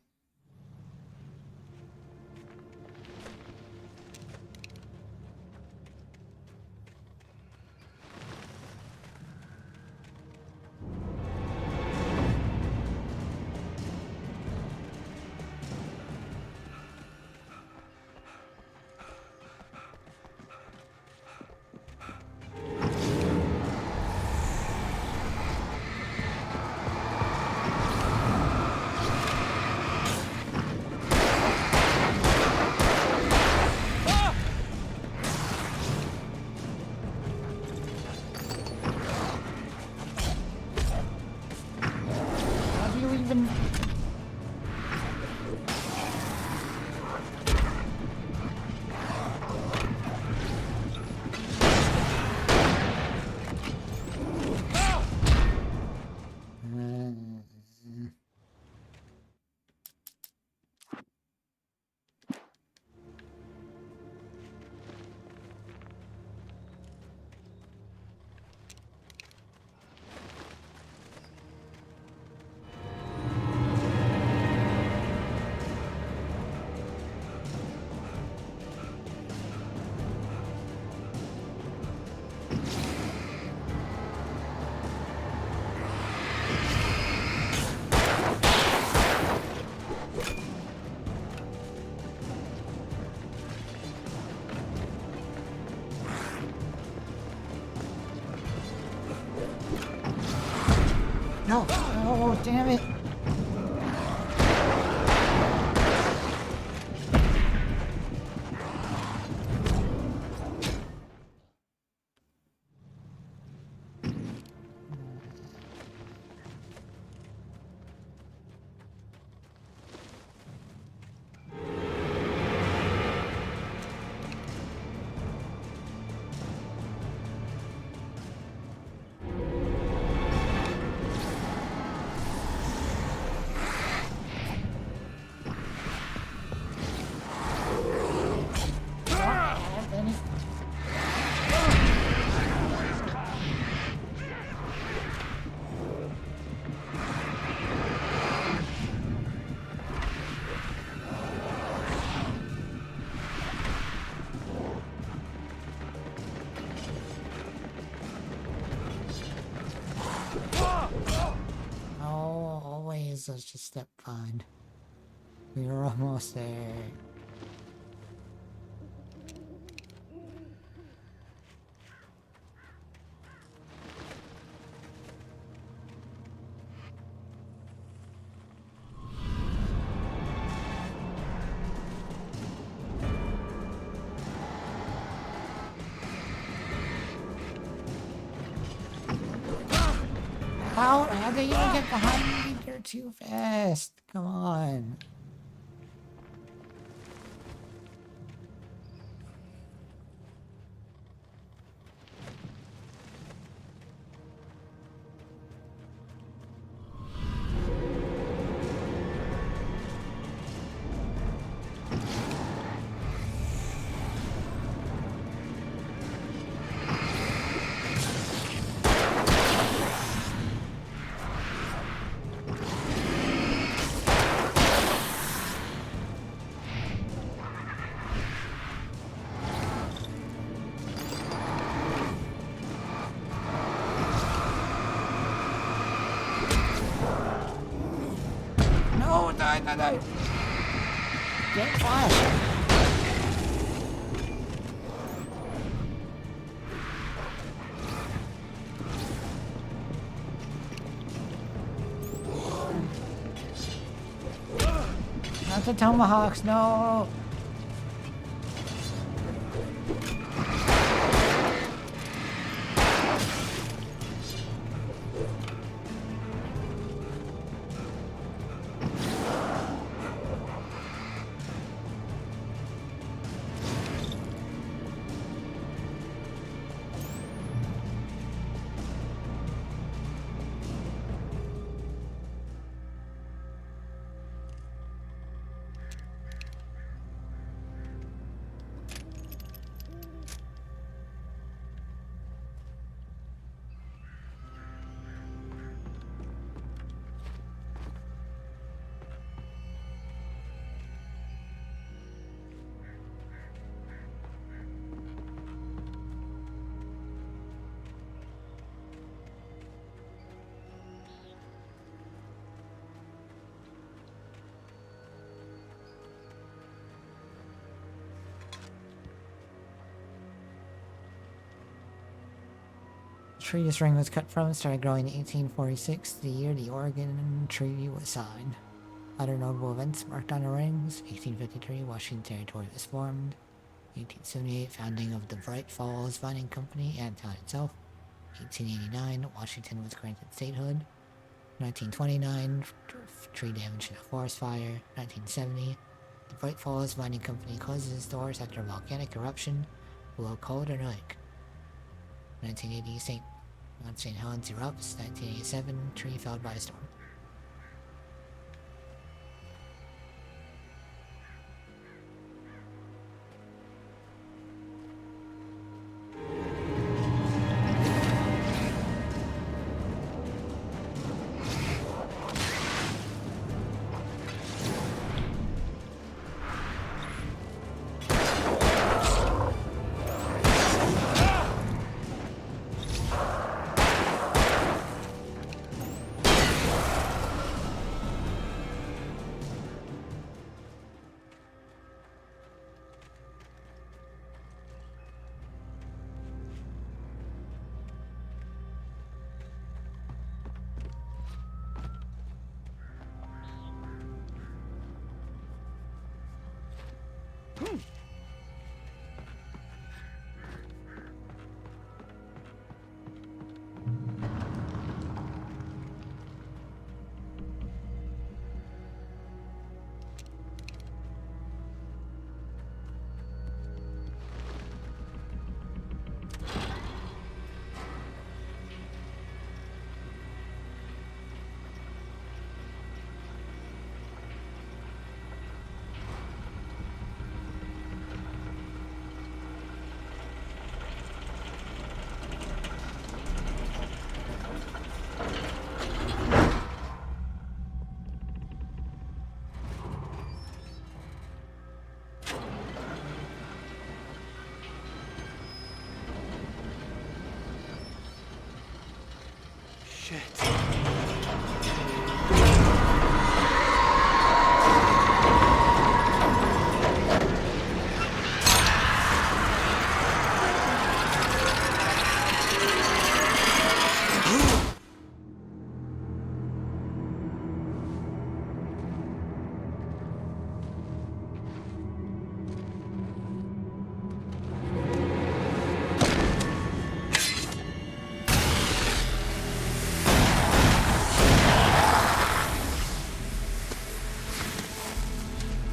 Damn it! Let's just step behind. We were almost there. How did you get behind me? You're too fast. Come on. Die. Get fire. Not the tomahawks, no. The tree this ring was cut from started growing in 1846, the year the Oregon Treaty was signed. Other notable events marked on the rings: 1853, Washington Territory was formed. 1878, founding of the Bright Falls Mining Company and town itself. 1889, Washington was granted statehood. 1929, tree damage in a forest fire. 1970, the Bright Falls Mining Company closes its doors after a volcanic eruption below Calder Lake. 1980, Mount St. Helens erupts. 1987, tree felled by a storm.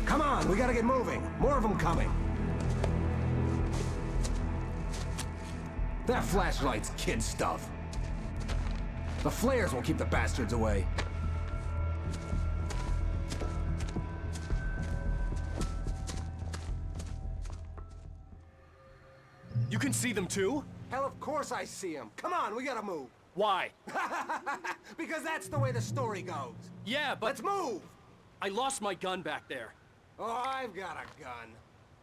Come on, we gotta get moving. More of them coming. That flashlight's kid stuff. The flares will keep the bastards away. You can see them too? Hell, of course I see them. Come on, we gotta move. Why? Because that's the way the story goes. Yeah, but... Let's move! I lost my gun back there. Oh, I've got a gun.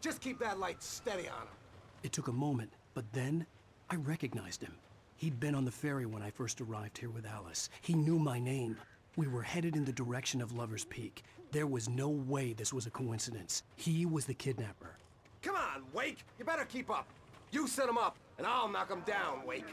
Just keep that light steady on him. It took a moment, but then I recognized him. He'd been on the ferry when I first arrived here with Alice. He knew my name. We were headed in the direction of Lover's Peak. There was no way this was a coincidence. He was the kidnapper. Come on, Wake! You better keep up. You set him up, and I'll knock him down, Wake.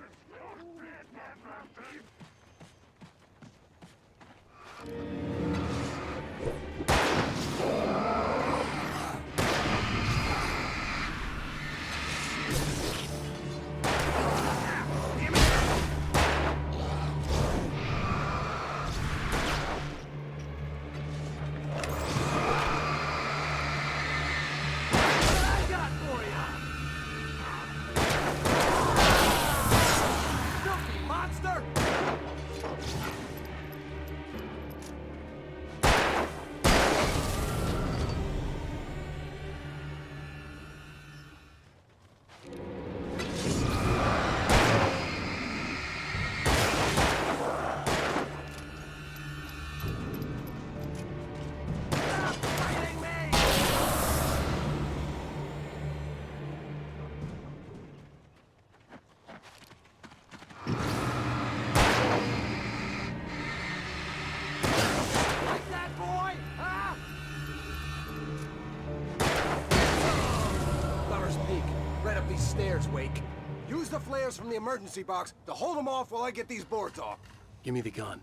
Stairs, Wake. Use the flares from the emergency box to hold them off while I get these boards off. Give me the gun.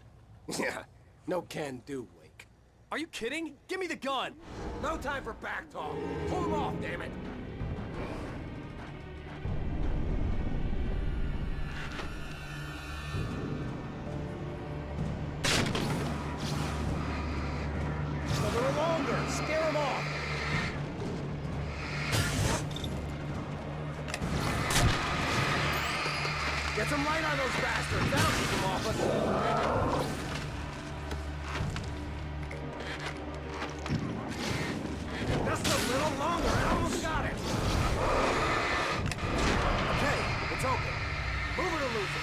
Yeah, no can do, Wake. Are you kidding? Give me the gun! No time for back talk. Hold them off, damn it! A little longer. Scare them off. Get some light on those bastards. That'll keep them off us. Just a little longer. I almost got it. Okay, it's open. Move it or lose it.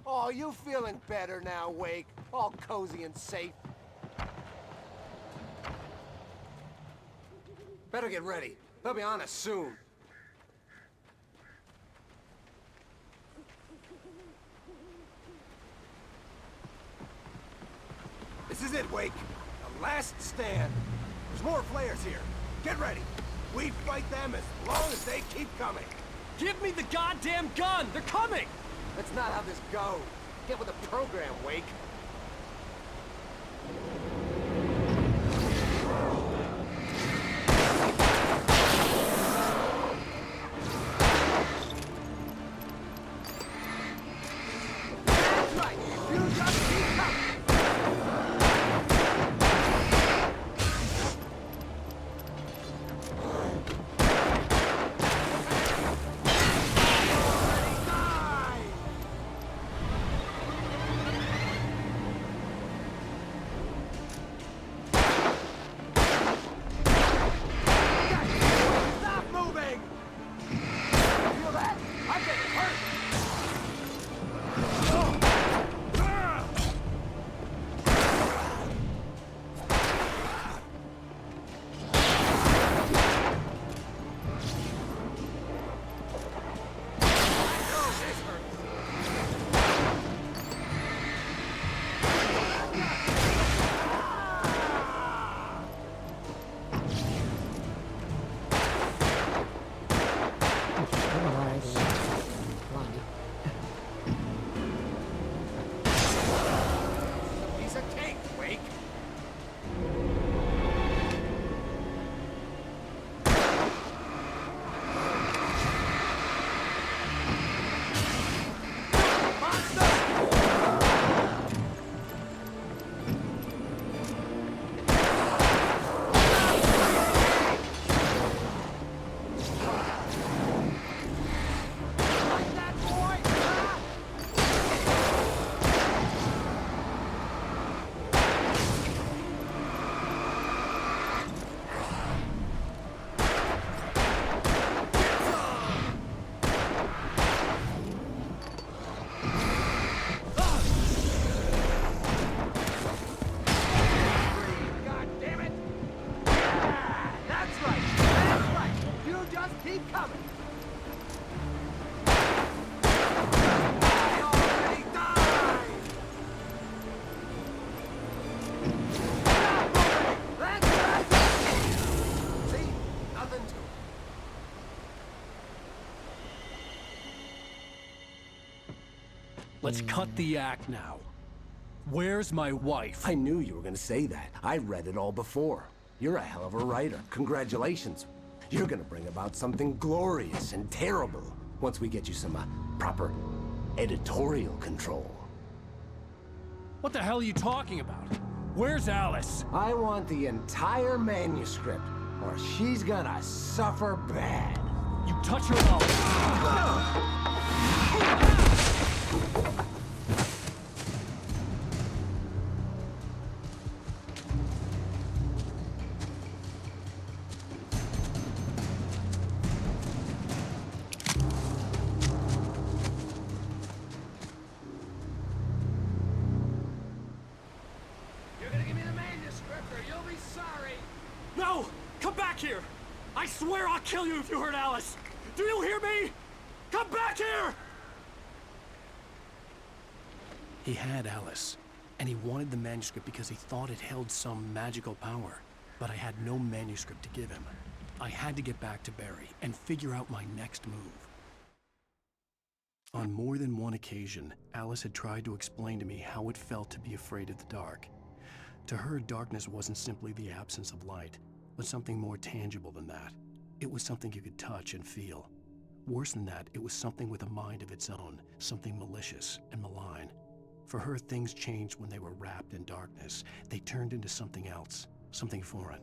Oh, you feeling better now, Wake? All cozy and safe. Better get ready. They'll be on us soon. This is it, Wake. The last stand. There's more flares here. Get ready. We fight them as long as they keep coming. Give me the goddamn gun! They're coming! That's not how this goes. Get with the program, Wake. That's right. You just keep coming. Stop moving! Feel that? I'm getting hurt! Piece of cake, Wake. God damn it! Yeah, that's right. That's right. You just keep coming. I already died. Stop moving. That's right. See, nothing to it. Let's cut the act now. Where's my wife? I knew you were gonna say that. I read it all before. You're a hell of a writer. Congratulations. You're gonna bring about something glorious and terrible once we get you some proper editorial control. What the hell are you talking about? Where's Alice? I want the entire manuscript, or she's gonna suffer bad. You touch her mouth. You're gonna give me the manuscript, or you'll be sorry. No! Come back here! I swear I'll kill you if you hurt Alice! Do you hear me? Come back here! He had Alice, and he wanted the manuscript because he thought it held some magical power. But I had no manuscript to give him. I had to get back to Barry and figure out my next move. On more than one occasion, Alice had tried to explain to me how it felt to be afraid of the dark. To her, darkness wasn't simply the absence of light, but something more tangible than that. It was something you could touch and feel. Worse than that, it was something with a mind of its own, something malicious and malign. For her, things changed when they were wrapped in darkness. They turned into something else, something foreign,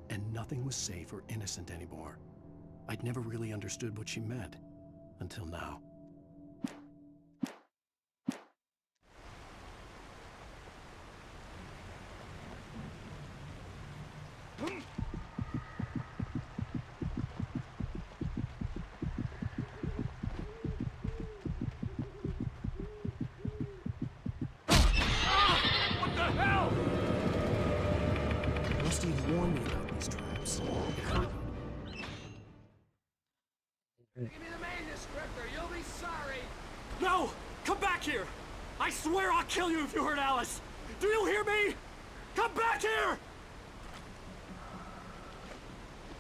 and nothing was safe or innocent anymore. I'd never really understood what she meant, until now. Rusty had warned me about these traps. Give me the manuscript, or you'll be sorry. No! Come back here! I swear I'll kill you if you hurt Alice! Do you hear me? Come back here!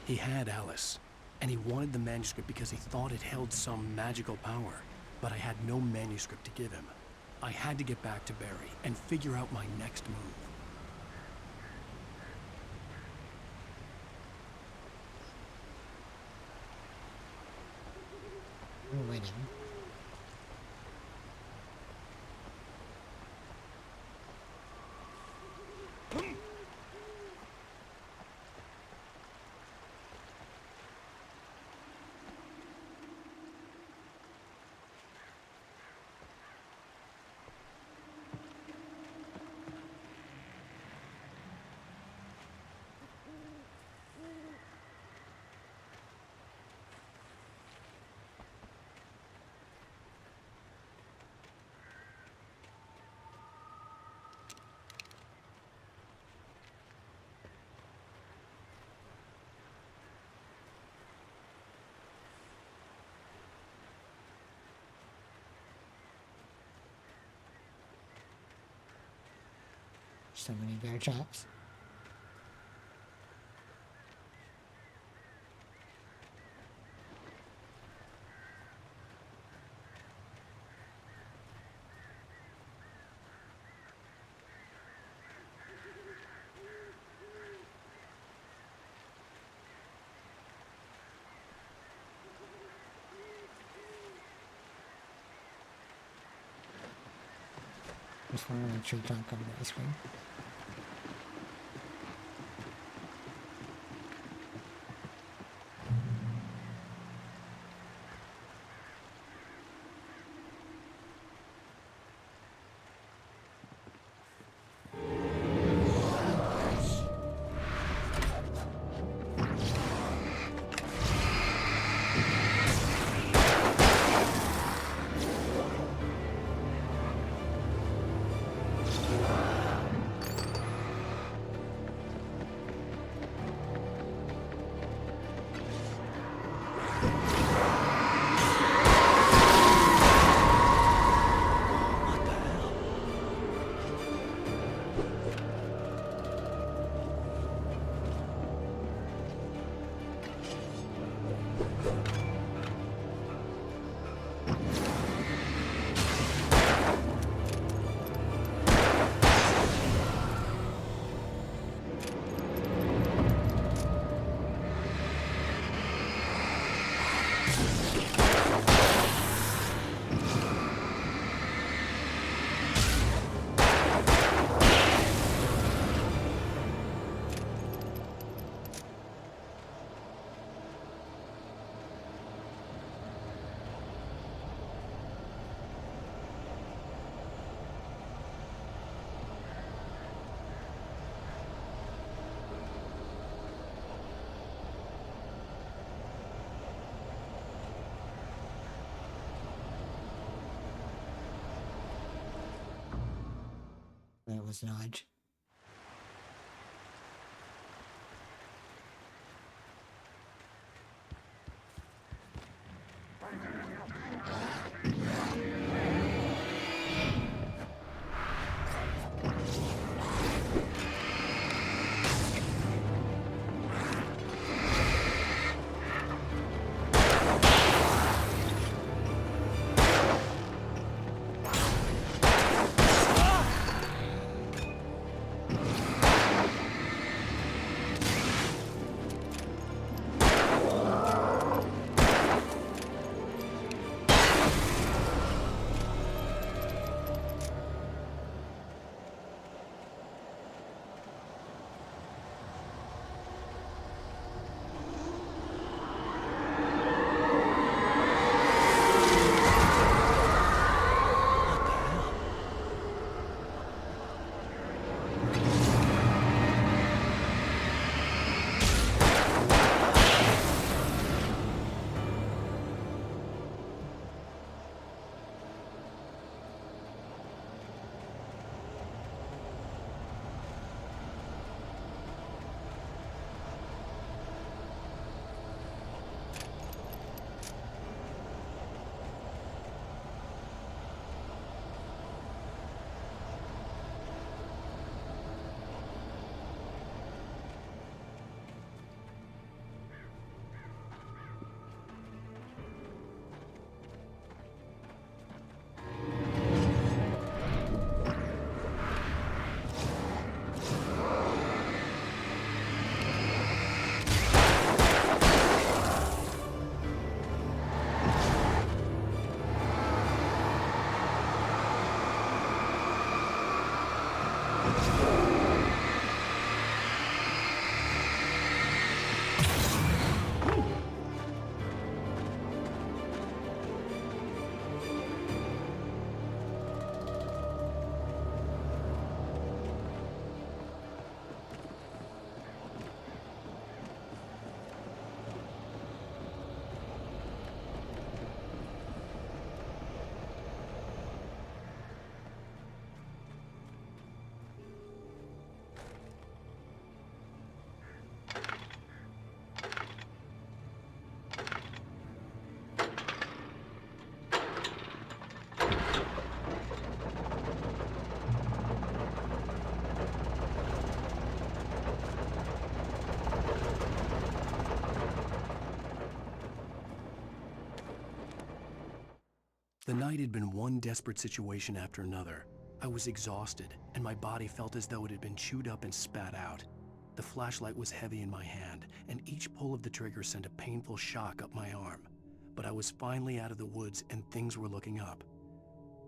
He had Alice, and he wanted the manuscript because he thought it held some magical power. But I had no manuscript to give him. I had to get back to Barry and figure out my next move. We're waiting. So many bear traps. Just one of the tree trunk over the ice cream. That was Nudge. The night had been one desperate situation after another. I was exhausted, and my body felt as though it had been chewed up and spat out. The flashlight was heavy in my hand, and each pull of the trigger sent a painful shock up my arm. But I was finally out of the woods, and things were looking up.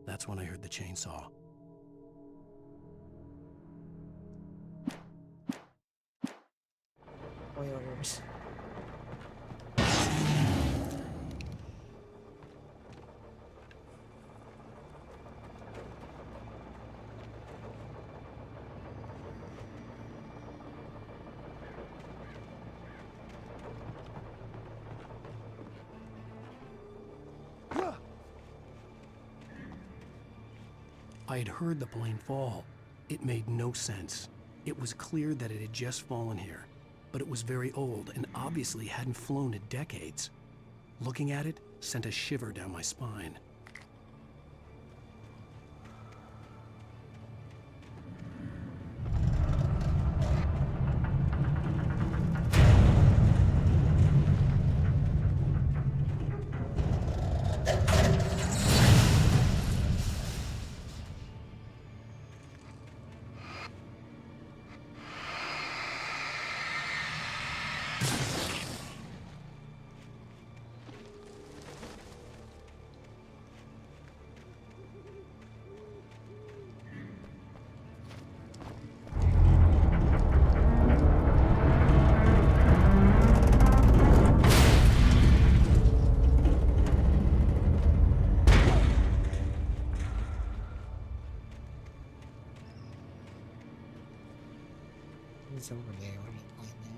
That's when I heard the chainsaw. Oilers. I had heard the plane fall. It made no sense. It was clear that it had just fallen here, but it was very old and obviously hadn't flown in decades. Looking at it sent a shiver down my spine. It's over there. What are you playing there?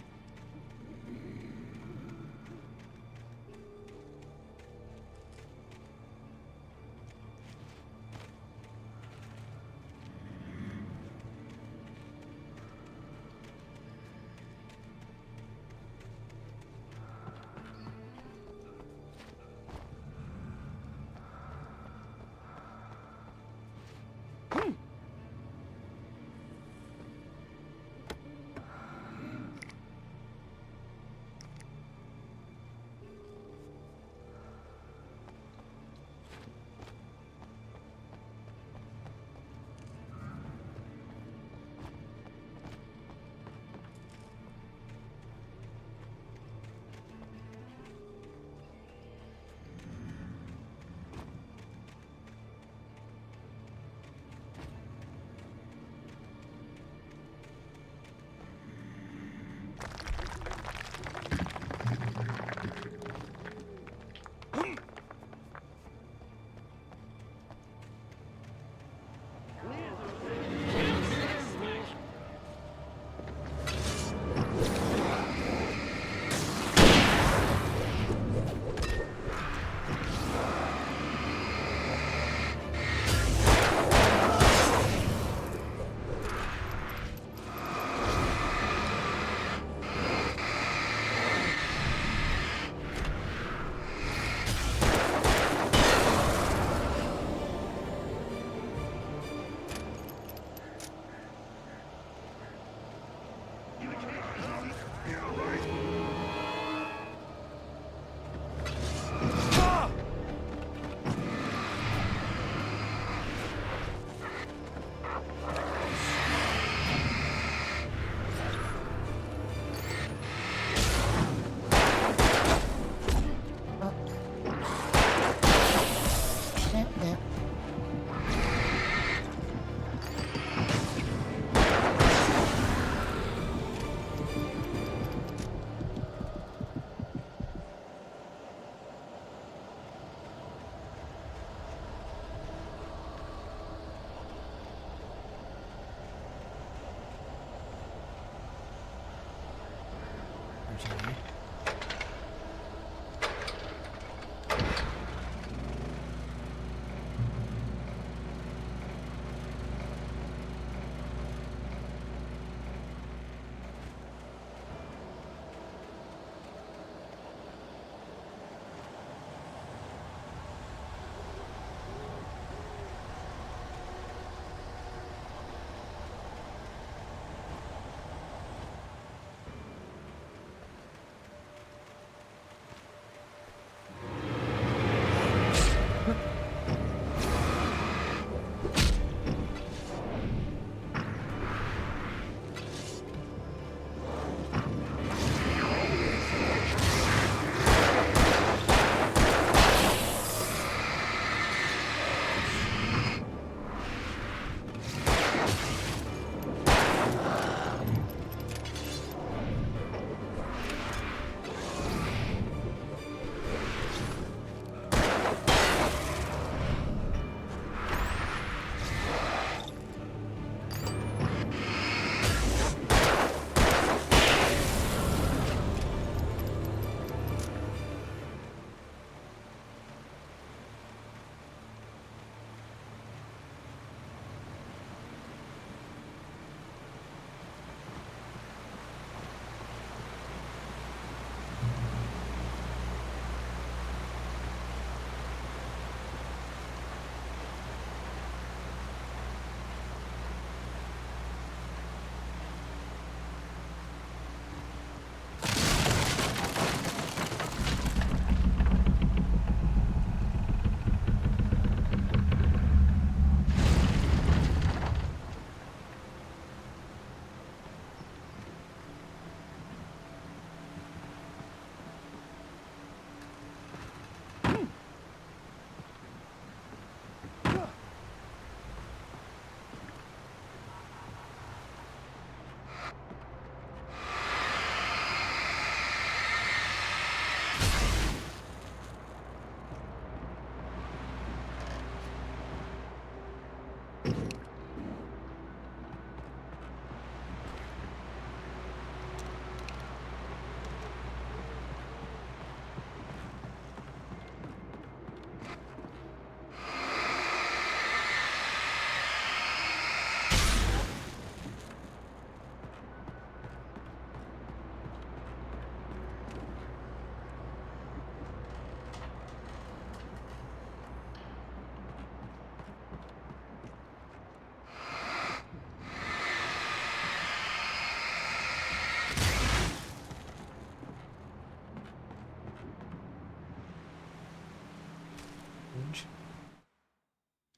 Scrooge.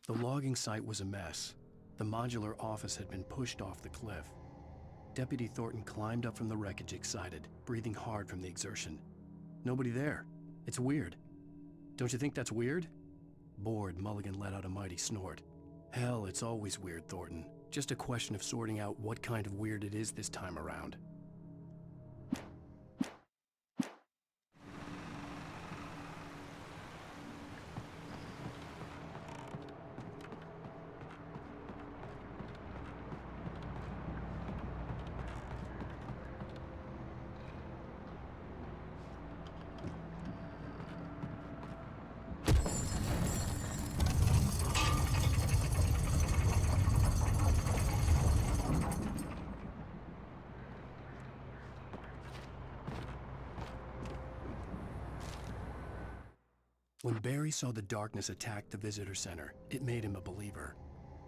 The logging site was a mess. The modular office had been pushed off the cliff. Deputy Thornton climbed up from the wreckage excited, breathing hard from the exertion. Nobody there. It's weird. Don't you think that's weird? Bored, Mulligan let out a mighty snort. Hell, it's always weird, Thornton. Just a question of sorting out what kind of weird it is this time around. When Barry saw the darkness attack the visitor center, it made him a believer.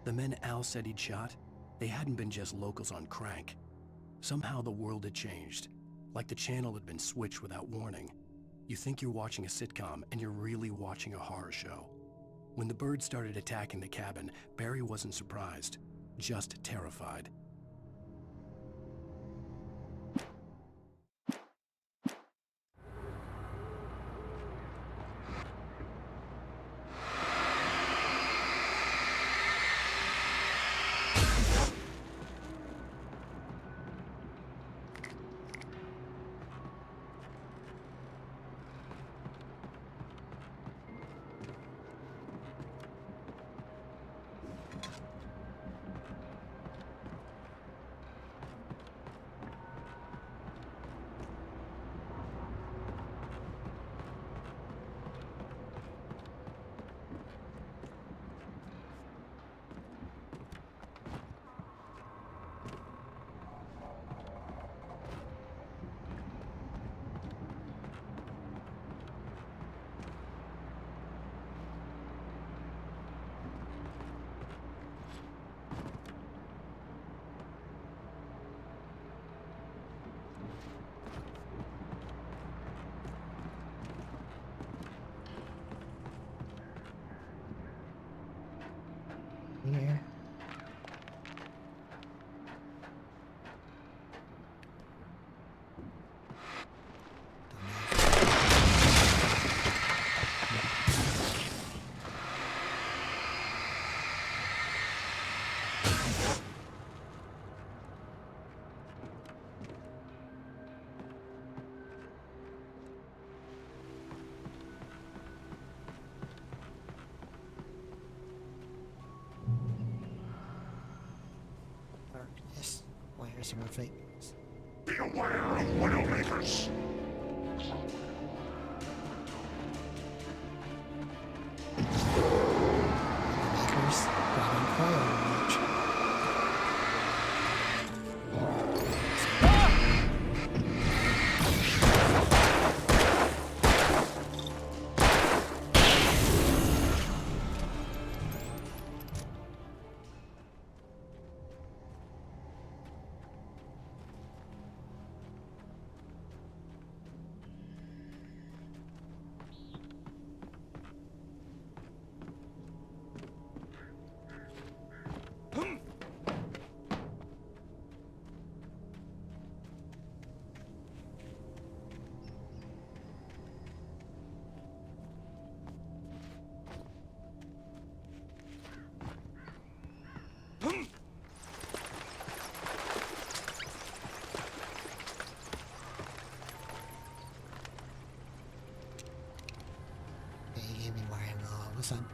The men Al said he'd shot, they hadn't been just locals on crank. Somehow the world had changed, like the channel had been switched without warning. You think you're watching a sitcom, and you're really watching a horror show. When the birds started attacking the cabin, Barry wasn't surprised, just terrified. Here. Darkness. Where's your face? Be aware of Widowmakers. Widowmakers brought in fire much. They gave me where I'm all of a sudden.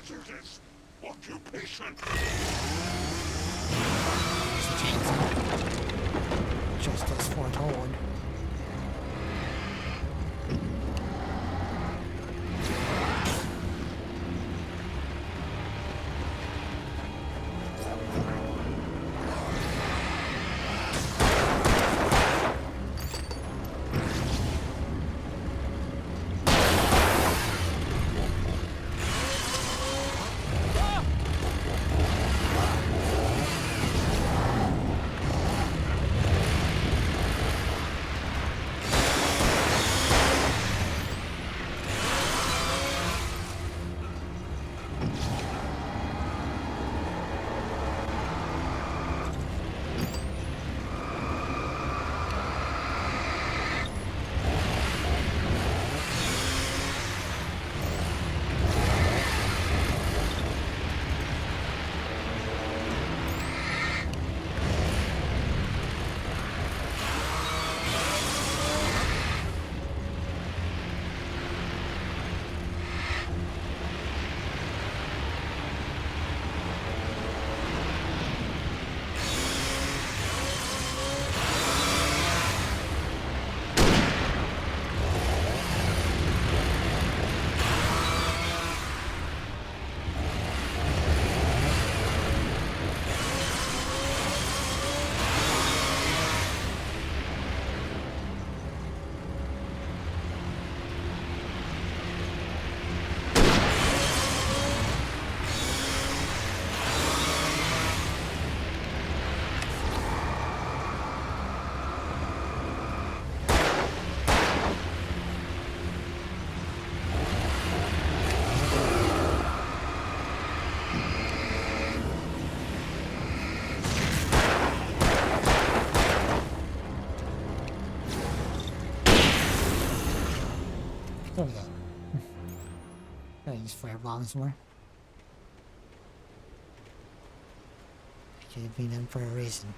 hazardous occupation. Just as foretold. There we go. Gotta use firebombs more. Should have been done for a reason.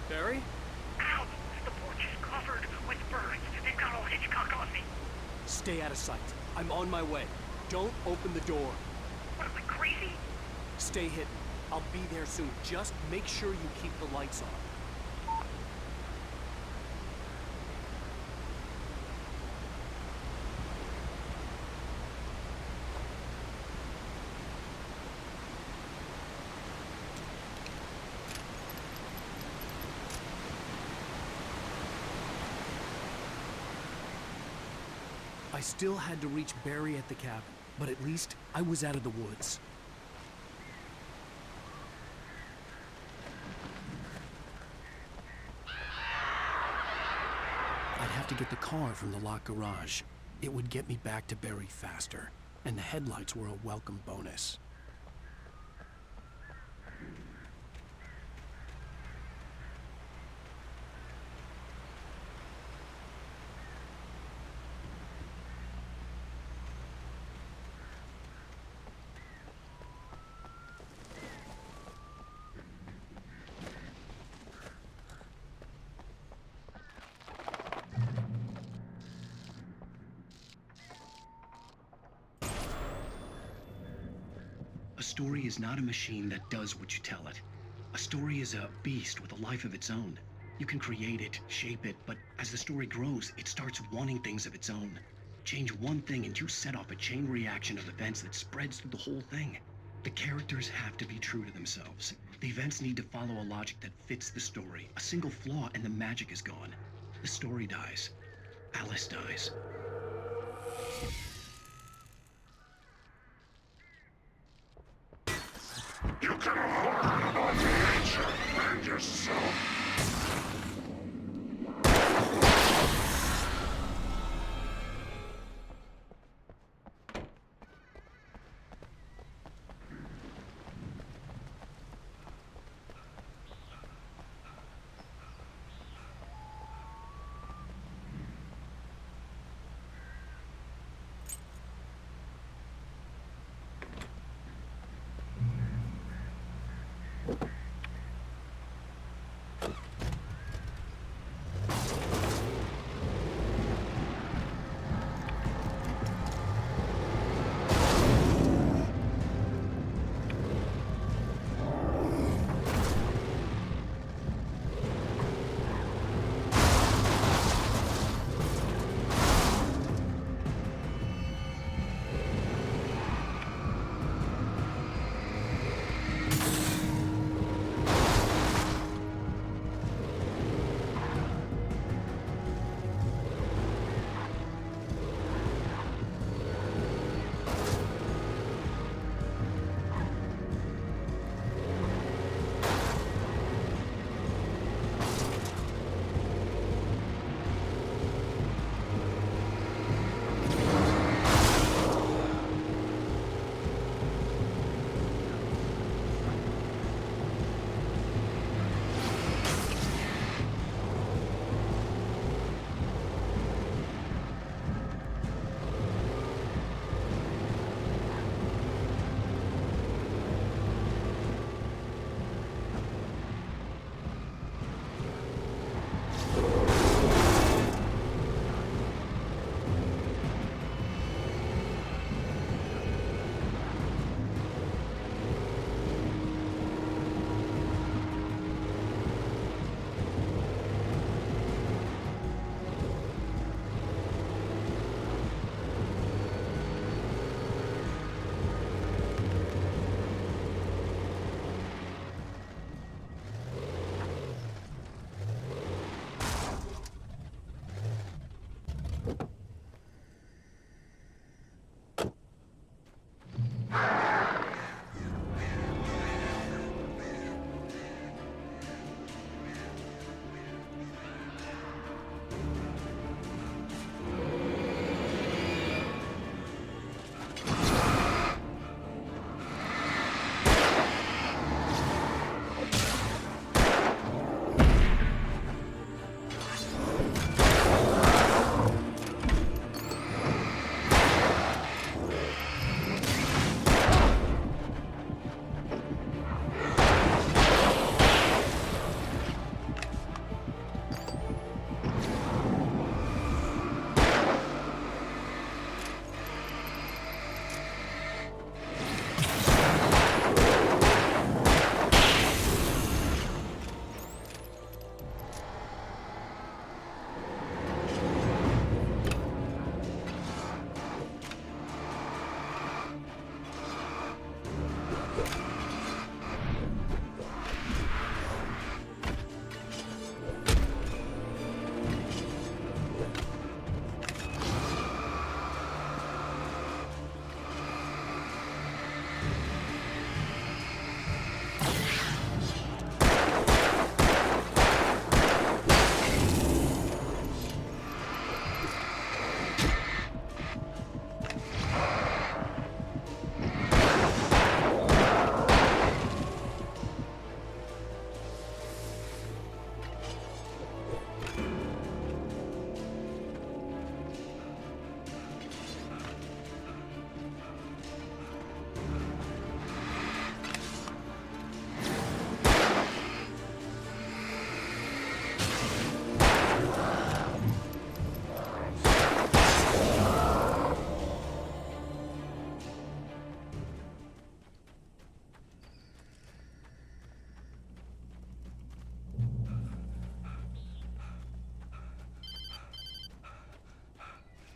Barry? Ow! The porch is covered with birds. They've got all Hitchcock on me. Stay out of sight. I'm on my way. Don't open the door. What am I, crazy? Stay hidden. I'll be there soon. Just make sure you keep the lights on. I still had to reach Barry at the cabin, but at least I was out of the woods. I'd have to get the car from the locked garage. It would get me back to Barry faster, and the headlights were a welcome bonus. A story is not a machine that does what you tell it. A story is a beast with a life of its own. You can create it, shape it, but as the story grows, it starts wanting things of its own. Change one thing and you set off a chain reaction of events that spreads through the whole thing. The characters have to be true to themselves. The events need to follow a logic that fits the story. A single flaw and the magic is gone. The story dies. Alice dies. You can harm both nature and yourself.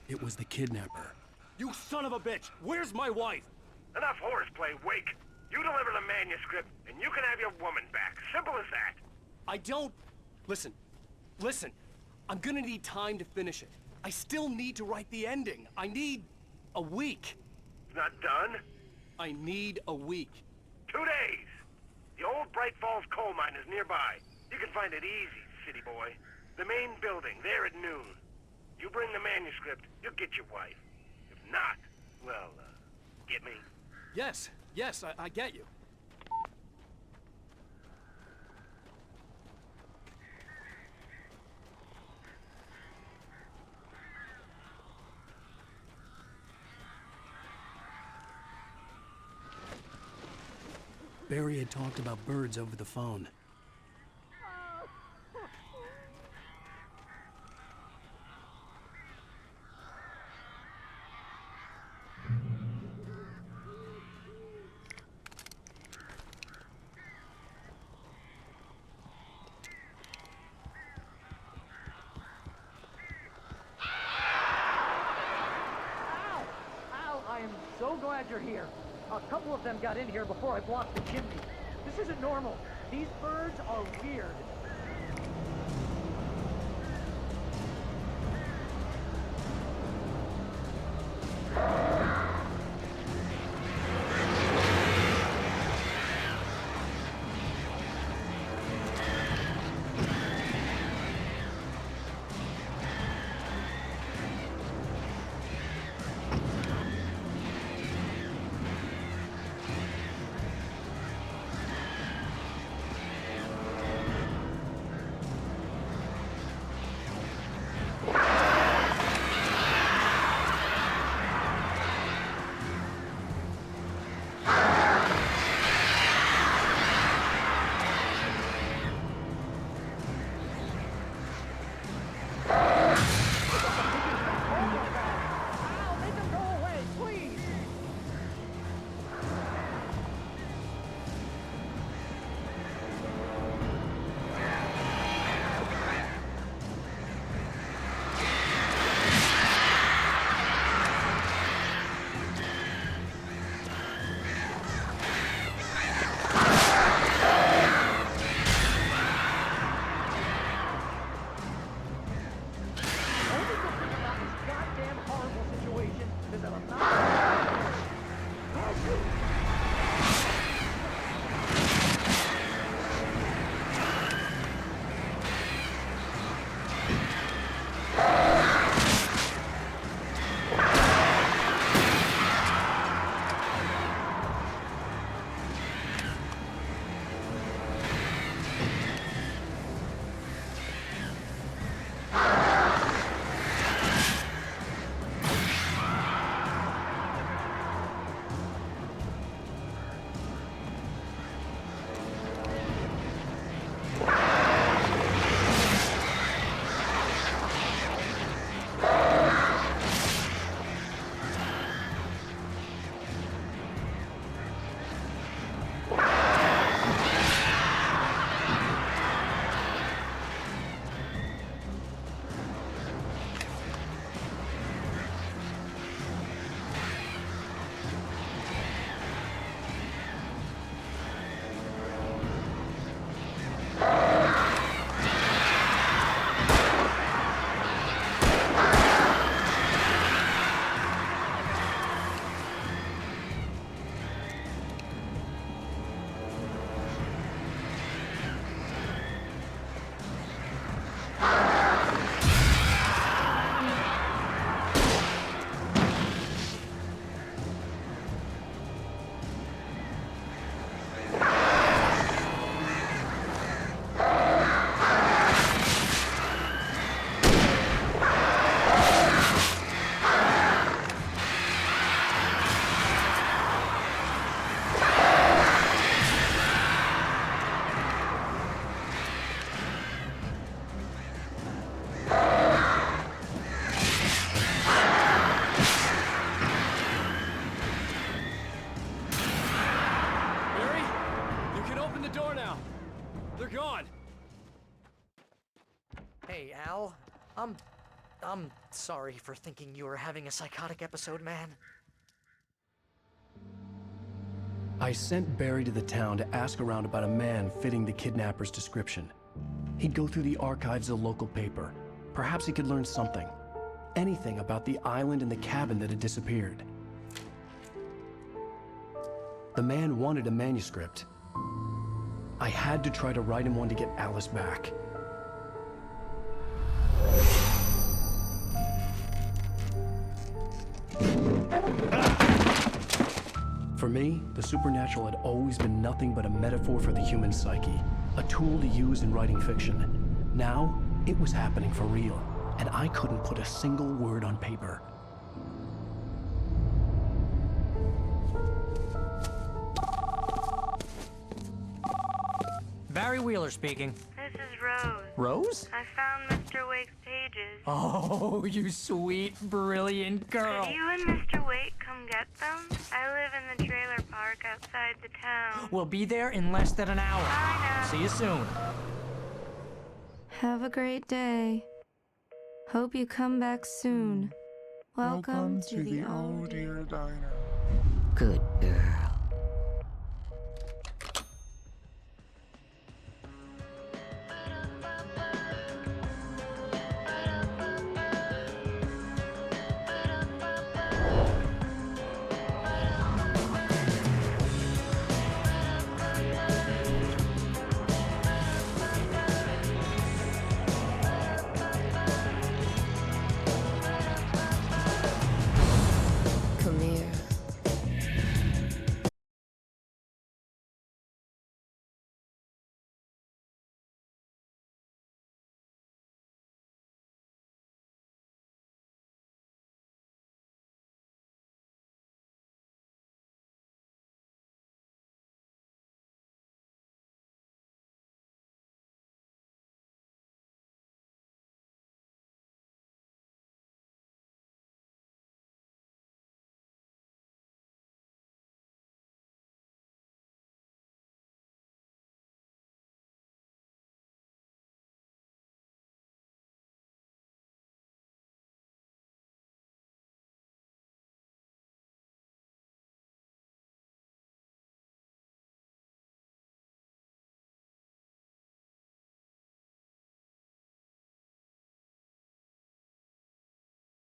It was the kidnapper. You son of a bitch! Where's my wife? Enough horseplay, Wake. You deliver the manuscript, and you can have your woman back. Simple as that. I don't... Listen. Listen. I'm gonna need time to finish it. I still need to write the ending. I need... a week. It's not done? I need a week. 2 days. The old Bright Falls coal mine is nearby. You can find it easy, city boy. The main building, there at noon. You bring the manuscript, you'll get your wife. If not, well, get me? Yes, I get you. Barry had talked about birds over the phone. Al, I am so glad you're here. A couple of them got in here before I blocked the chimney. This isn't normal. These birds are weird. Hey, Al. I'm sorry for thinking you were having a psychotic episode, man. I sent Barry to the town to ask around about a man fitting the kidnapper's description. He'd go through the archives of the local paper. Perhaps he could learn something. Anything about the island and the cabin that had disappeared. The man wanted a manuscript. I had to try to write him one to get Alice back. For me, the supernatural had always been nothing but a metaphor for the human psyche, a tool to use in writing fiction. Now, it was happening for real, and I couldn't put a single word on paper. Barry Wheeler speaking. This is Rose. Rose? I found Mr. Wake's pages. Oh, you sweet, brilliant girl. Could you and Mr. Wake come get them? I live in the trailer park outside the town. We'll be there in less than an hour. Bye now. See you soon. Have a great day. Hope you come back soon. Welcome to the Oh Dear Diner. Good girl.